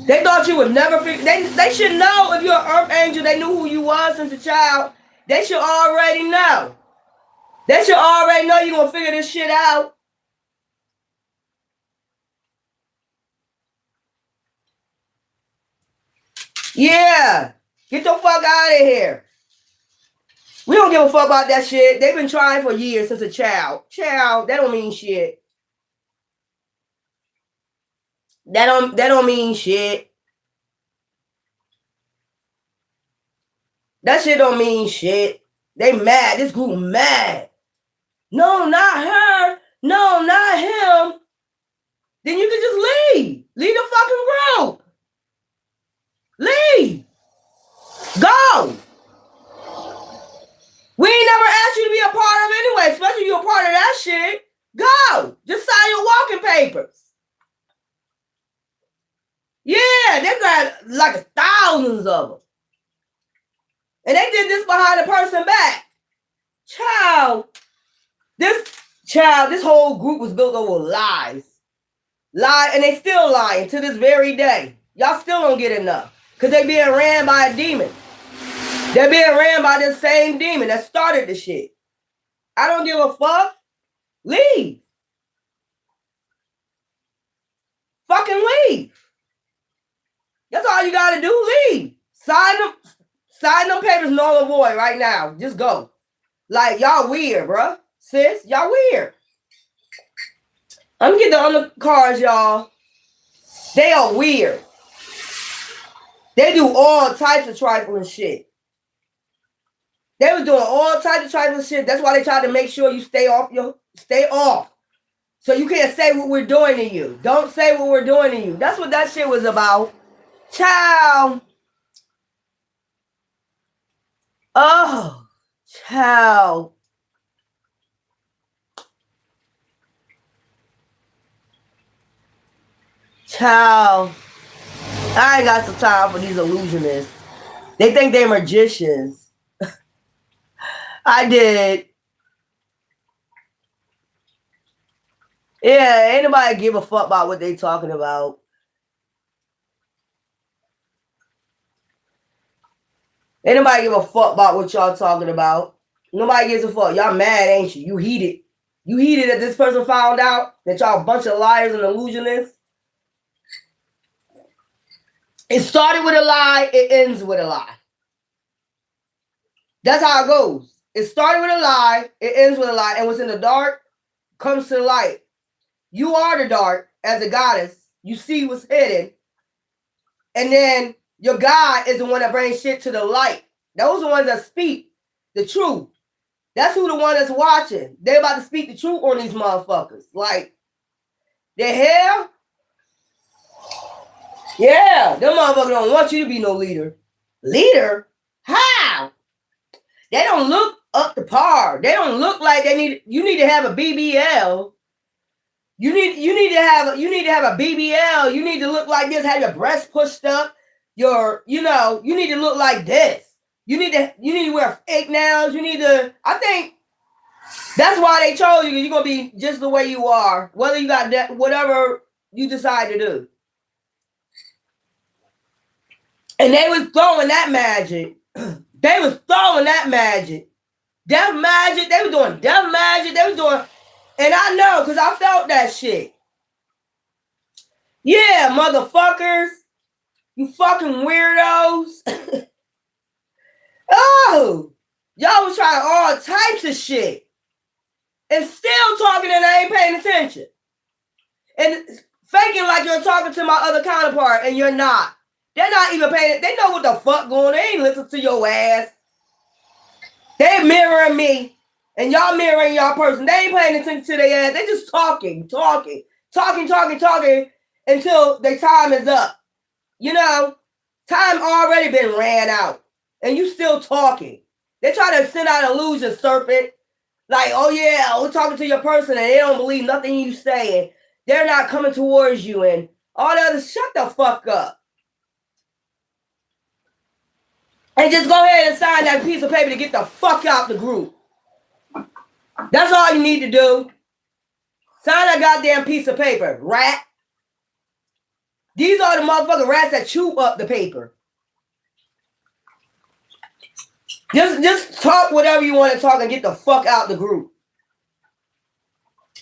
They thought you would never figure. They should know if you're an earth angel. They knew who you was since a child. They should already know. They should already know you're going to figure this shit out. Yeah. Get the fuck out of here. We don't give a fuck about that shit. They've been trying for years since a child. Child, that don't mean shit. That don't mean shit. That shit don't mean shit. They mad. This group mad. No, not her. No, not him. Then you can just leave. Leave the fucking group. Leave. Go. We ain't never asked you to be a part of it anyway, especially you a part of that shit. Go. Just sign your walking papers. Yeah, they got like thousands of them. And they did this behind the person back. This whole group was built over lies. And they still lying to this very day. Y'all still don't get enough. Because they being ran by a demon. They're being ran by the same demon that started the shit. I don't give a fuck. Leave. Fucking leave. That's all you gotta do. Leave. Sign them papers null and void right now. Just go. Like, y'all weird, bruh. Sis, y'all weird. I'm getting the other cards, y'all. They are weird. They do all types of trifling shit. They was doing all types of trifling shit. That's why they tried to make sure you stay off. So you can't say what we're doing to you. Don't say what we're doing to you. That's what that shit was about. Child. Oh, child. Child. I ain't got some time for these illusionists. They think they're magicians. I did. Yeah, ain't nobody give a fuck about what they talking about. Ain't nobody give a fuck about what y'all talking about. Nobody gives a fuck. Y'all mad, ain't you? You heated. You heated that this person found out that y'all a bunch of liars and illusionists. It started with a lie. It ends with a lie. That's how it goes. It started with a lie. It ends with a lie. And what's in the dark comes to the light. You are the dark as a goddess. You see what's hidden. And then your God is the one that brings shit to the light. Those are the ones that speak the truth. That's who the one that's watching. They're about to speak the truth on these motherfuckers. Like, the hell? Yeah, them motherfuckers don't want you to be no leader. Leader? How? They don't look up to par. They don't look like they need. You need to have a BBL. You need to have a BBL. You need to look like this. Have your breasts pushed up. You need to look like this. You need to wear fake nails. I think that's why they chose you. You're gonna be just the way you are, whether you got that, whatever you decide to do. And they was throwing that magic. They was throwing that magic. Death magic. They were doing death magic. They was doing, and I know because I felt that shit. Yeah, motherfuckers. You fucking weirdos. Oh, y'all was trying all types of shit. And still talking and I ain't paying attention. And faking like you're talking to my other counterpart and you're not. They're not even paying. They know what the fuck going on. They ain't listen to your ass. They mirroring me. And y'all mirroring y'all person. They ain't paying attention to their ass. They just talking until their time is up. You know, time already been ran out. And you still talking. They try to send out illusion, serpent. Like, oh yeah, we're talking to your person and they don't believe nothing you say. And they're not coming towards you and all the other. Shut the fuck up. And just go ahead and sign that piece of paper to get the fuck out the group. That's all you need to do. Sign that goddamn piece of paper, rat. These are the motherfucking rats that chew up the paper. Just talk whatever you want to talk and get the fuck out the group.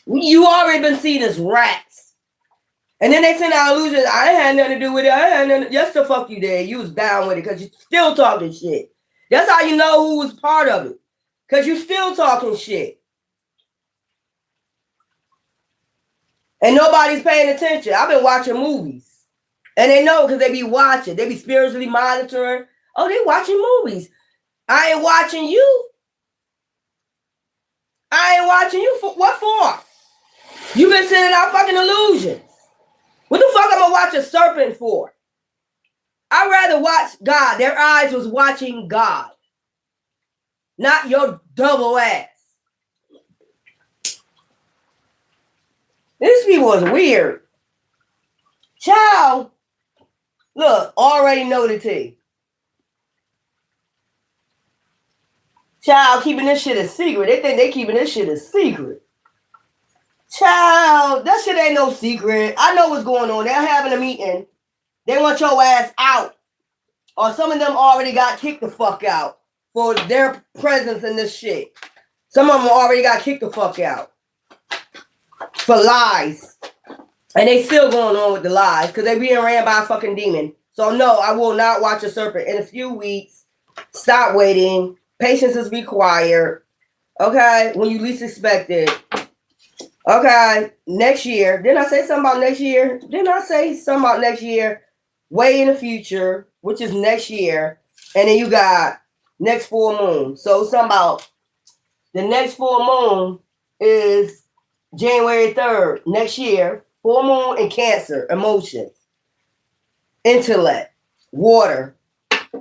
You already been seen as rats. And then they send out illusions. I ain't had nothing to do with it. Yes, the fuck you did. You was down with it because you still talking shit. That's how you know who was part of it. Because you still talking shit. And nobody's paying attention. I've been watching movies. And they know because they be watching. They be spiritually monitoring. Oh, they watching movies. I ain't watching you. I ain't watching you for what for? You been sending out fucking illusions. What the fuck I'm gonna watch a serpent for? I'd rather watch God. Their eyes was watching God, not your double ass. These people is weird. Child, look, already know the tea. Child, keeping this shit a secret. They think they keeping this shit a secret. Child, that shit ain't no secret. I know what's going on. They're having a meeting. They want your ass out. Or some of them already got kicked the fuck out for their presence in this shit. Some of them already got kicked the fuck out for lies. And they still going on with the lies because they being ran by a fucking demon. So no, I will not watch a serpent. In a few weeks, stop waiting. Patience is required. Okay? When you least expect it. Okay? Next year. Didn't I say something about next year? Didn't I say something about next year? Way in the future, which is next year. And then you got next full moon. So something about the next full moon is January 3rd. Next year. Full moon in Cancer. Emotions. Intellect. Water.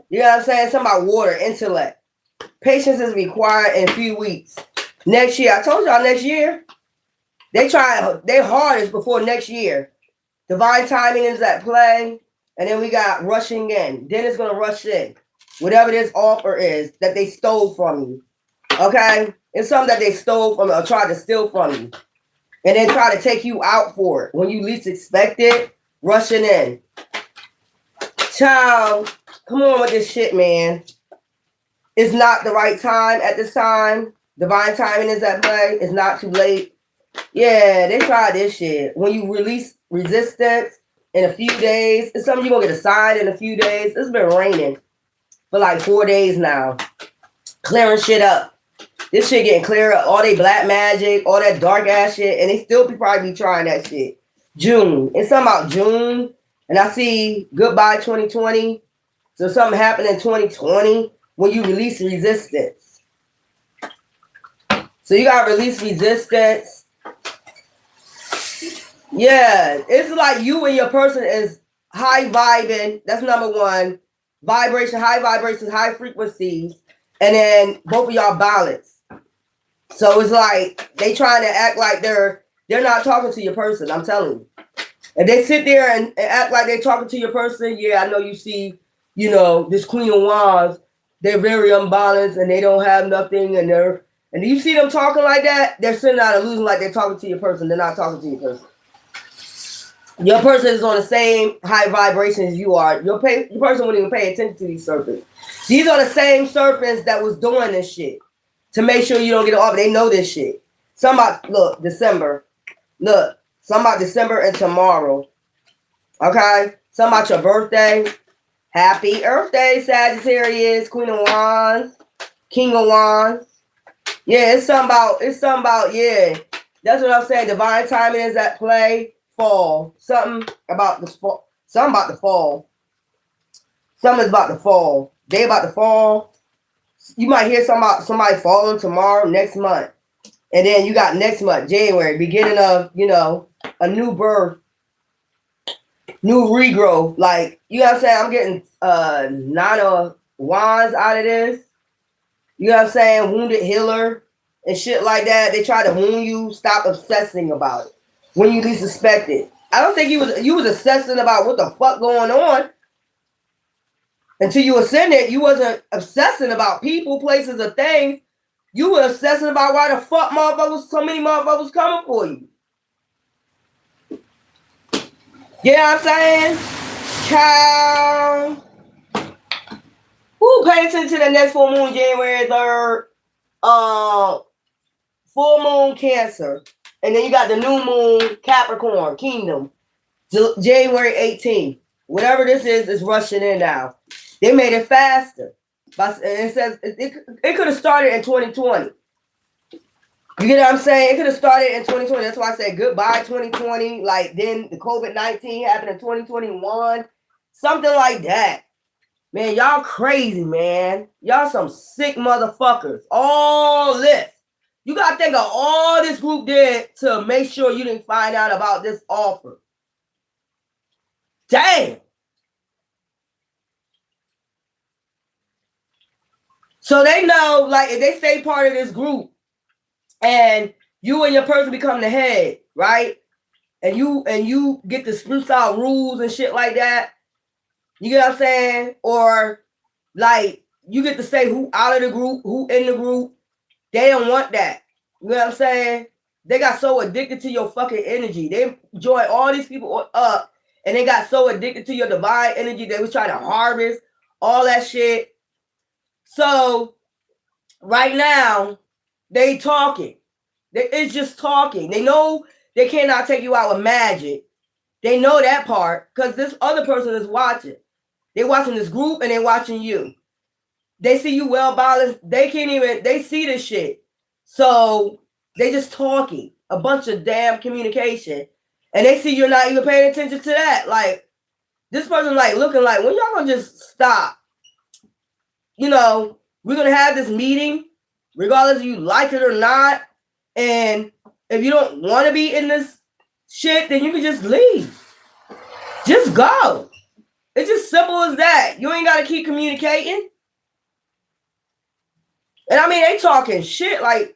You know what I'm saying? Something about water. Intellect. Patience is required in a few weeks. Next year, I told y'all next year. They try their hardest before next year. Divine timing is at play. And then we got rushing in. Then it's going to rush in. Whatever this offer is that they stole from you. Okay? It's something that they stole from or tried to steal from you. And then try to take you out for it. When you least expect it, rushing in. Child, come on with this shit, man. It's not the right time at this time. Divine timing is at play. It's not too late. Yeah, they tried this shit. When you release resistance in a few days, it's something you're going to get assigned in a few days. It's been raining for like 4 days now. Clearing shit up. This shit getting clear up. All they black magic, all that dark ass shit. And they still probably be trying that shit. June. It's something about June. And I see goodbye 2020. So something happened in 2020. When you release resistance. So you gotta release resistance. Yeah, it's like you and your person is high vibing. That's number one. Vibration, high vibrations, high frequencies. And then both of y'all balance. So it's like they trying to act like they're not talking to your person. I'm telling you. If they sit there and act like they're talking to your person, yeah, I know you see, this Queen of Wands. They're very unbalanced and they don't have nothing and you see them talking like that, they're sending out illusion like they're talking to your person. They're not talking to your person. Your person is on the same high vibration as you are. Your person wouldn't even pay attention to these serpents. These are the same serpents that was doing this shit to make sure you don't get off. They know this shit. Look, December. Look, something about December and tomorrow. Okay? Something about your birthday. Happy Earth Day, Sagittarius, Queen of Wands, King of Wands. Yeah, it's something about, yeah. That's what I'm saying. Divine timing is at play. Fall. Something about the fall. Something about the fall. Something's about to fall. They about to fall. You might hear somebody falling tomorrow, next month. And then you got next month, January, beginning of, a new birth. New regrowth, like, you know what I'm saying? I'm getting 9 of Wands out of this. You know what I'm saying? Wounded healer and shit like that. They try to wound you. Stop obsessing about it when you least suspect it. I don't think you was obsessing about what the fuck going on until you ascended. You wasn't obsessing about people, places, or things. You were obsessing about why the fuck so many motherfuckers coming for you. You know what I'm saying? Child. Who pay attention to the next full moon, January 3rd? Full moon, Cancer. And then you got the new moon, Capricorn, Kingdom. January 18th. Whatever this is rushing in now. They made it faster. And it says it could have started in 2020. You get what I'm saying? It could have started in 2020. That's why I said goodbye 2020. Like then the COVID-19 happened in 2021. Something like that. Man, y'all crazy, man. Y'all some sick motherfuckers. All this. You got to think of all this group did to make sure you didn't find out about this offer. Damn. So they know, like, if they stay part of this group and you and your person become the head, right? And you get to spruce out rules and shit like that. You get what I'm saying? Or like you get to say who out of the group, who in the group. They don't want that. You know what I'm saying? They got so addicted to your fucking energy. They joined all these people up and they got so addicted to your divine energy. They was trying to harvest all that shit. So right now, they talking. It's just talking. They know they cannot take you out with magic. They know that part because this other person is watching. They watching this group and they watching you. They see you well balanced. They can't even, they see this shit. So they just talking. A bunch of damn communication. And they see you're not even paying attention to that. Like, this person like looking like, when y'all gonna just stop? You know, we're gonna have this meeting, regardless if you like it or not. And if you don't want to be in this shit, then you can just leave. Just go. It's just simple as that. You ain't gotta keep communicating. And I mean, they talking shit. Like,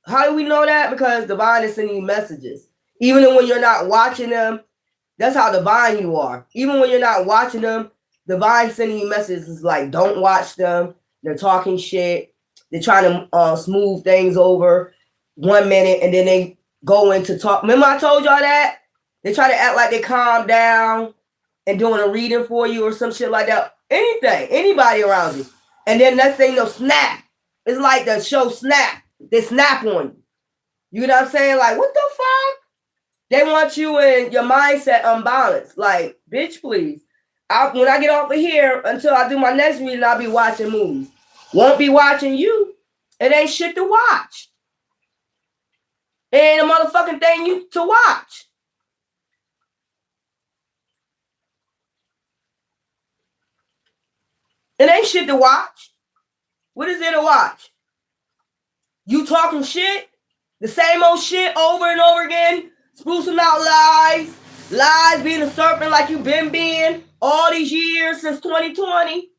how do we know that? Because divine is sending you messages. Even when you're not watching them, that's how divine you are. Even when you're not watching them, divine sending you messages like, don't watch them. They're talking shit. They're trying to smooth things over 1 minute and then they go into talk. Remember I told y'all that? They try to act like they calm down and doing a reading for you or some shit like that. Anything, anybody around you. And then next thing they'll snap. It's like the show Snap. They snap on you. You know what I'm saying? Like, what the fuck? They want you in your mindset unbalanced. Like, bitch, please. When I get off of here, until I do my next reading, I'll be watching movies. Won't be watching you. It ain't shit to watch. It ain't a motherfucking thing you to watch. It ain't shit to watch. What is there to watch? You talking shit? The same old shit over and over again? Sprucing out lies. Lies, being a serpent like you've been being all these years since 2020.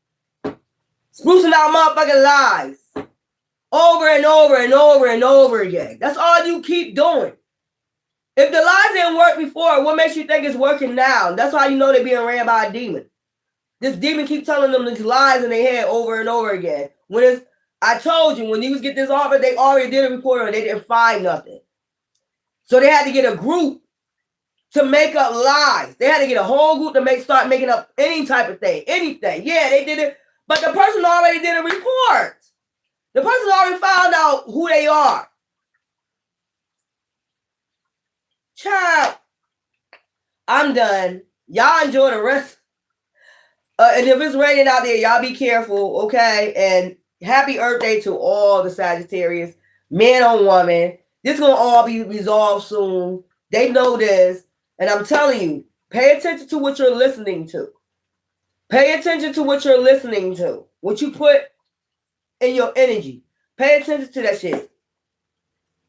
Sprucing out motherfucking lies. Over and over and over and over again. That's all you keep doing. If the lies didn't work before, what makes you think it's working now? That's how you know they're being ran by a demon. This demon keep telling them these lies in their head over and over again. When it's, I told you, when you was get this offer, they already did a report and they didn't find nothing. So they had to get a group to make up lies. They had to get a whole group to start making up any type of thing. Anything. Yeah, they did it. But the person already did a report. The person already found out who they are. Child, I'm done. Y'all enjoy the rest. And if it's raining out there, y'all be careful, okay? And happy Earth Day to all the Sagittarius, man or woman. This is going to all be resolved soon. They know this. And I'm telling you, pay attention to what you're listening to. Pay attention to what you're listening to. What you put in your energy. Pay attention to that shit.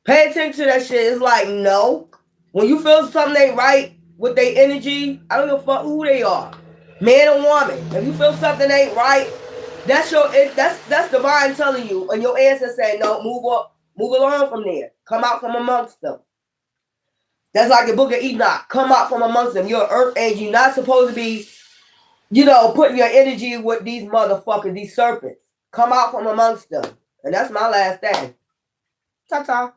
Pay attention to that shit. It's like, no. When you feel something ain't right with their energy, I don't give a fuck who they are. Man or woman. If you feel something ain't right, that's divine telling you. And your ancestors saying, no, move up, move along from there. Come out from amongst them. That's like the book of Enoch. Come out from amongst them. You're an earth age. You're not supposed to be, putting your energy with these motherfuckers, these serpents. Come out from amongst them. And that's my last thing. Ta-ta.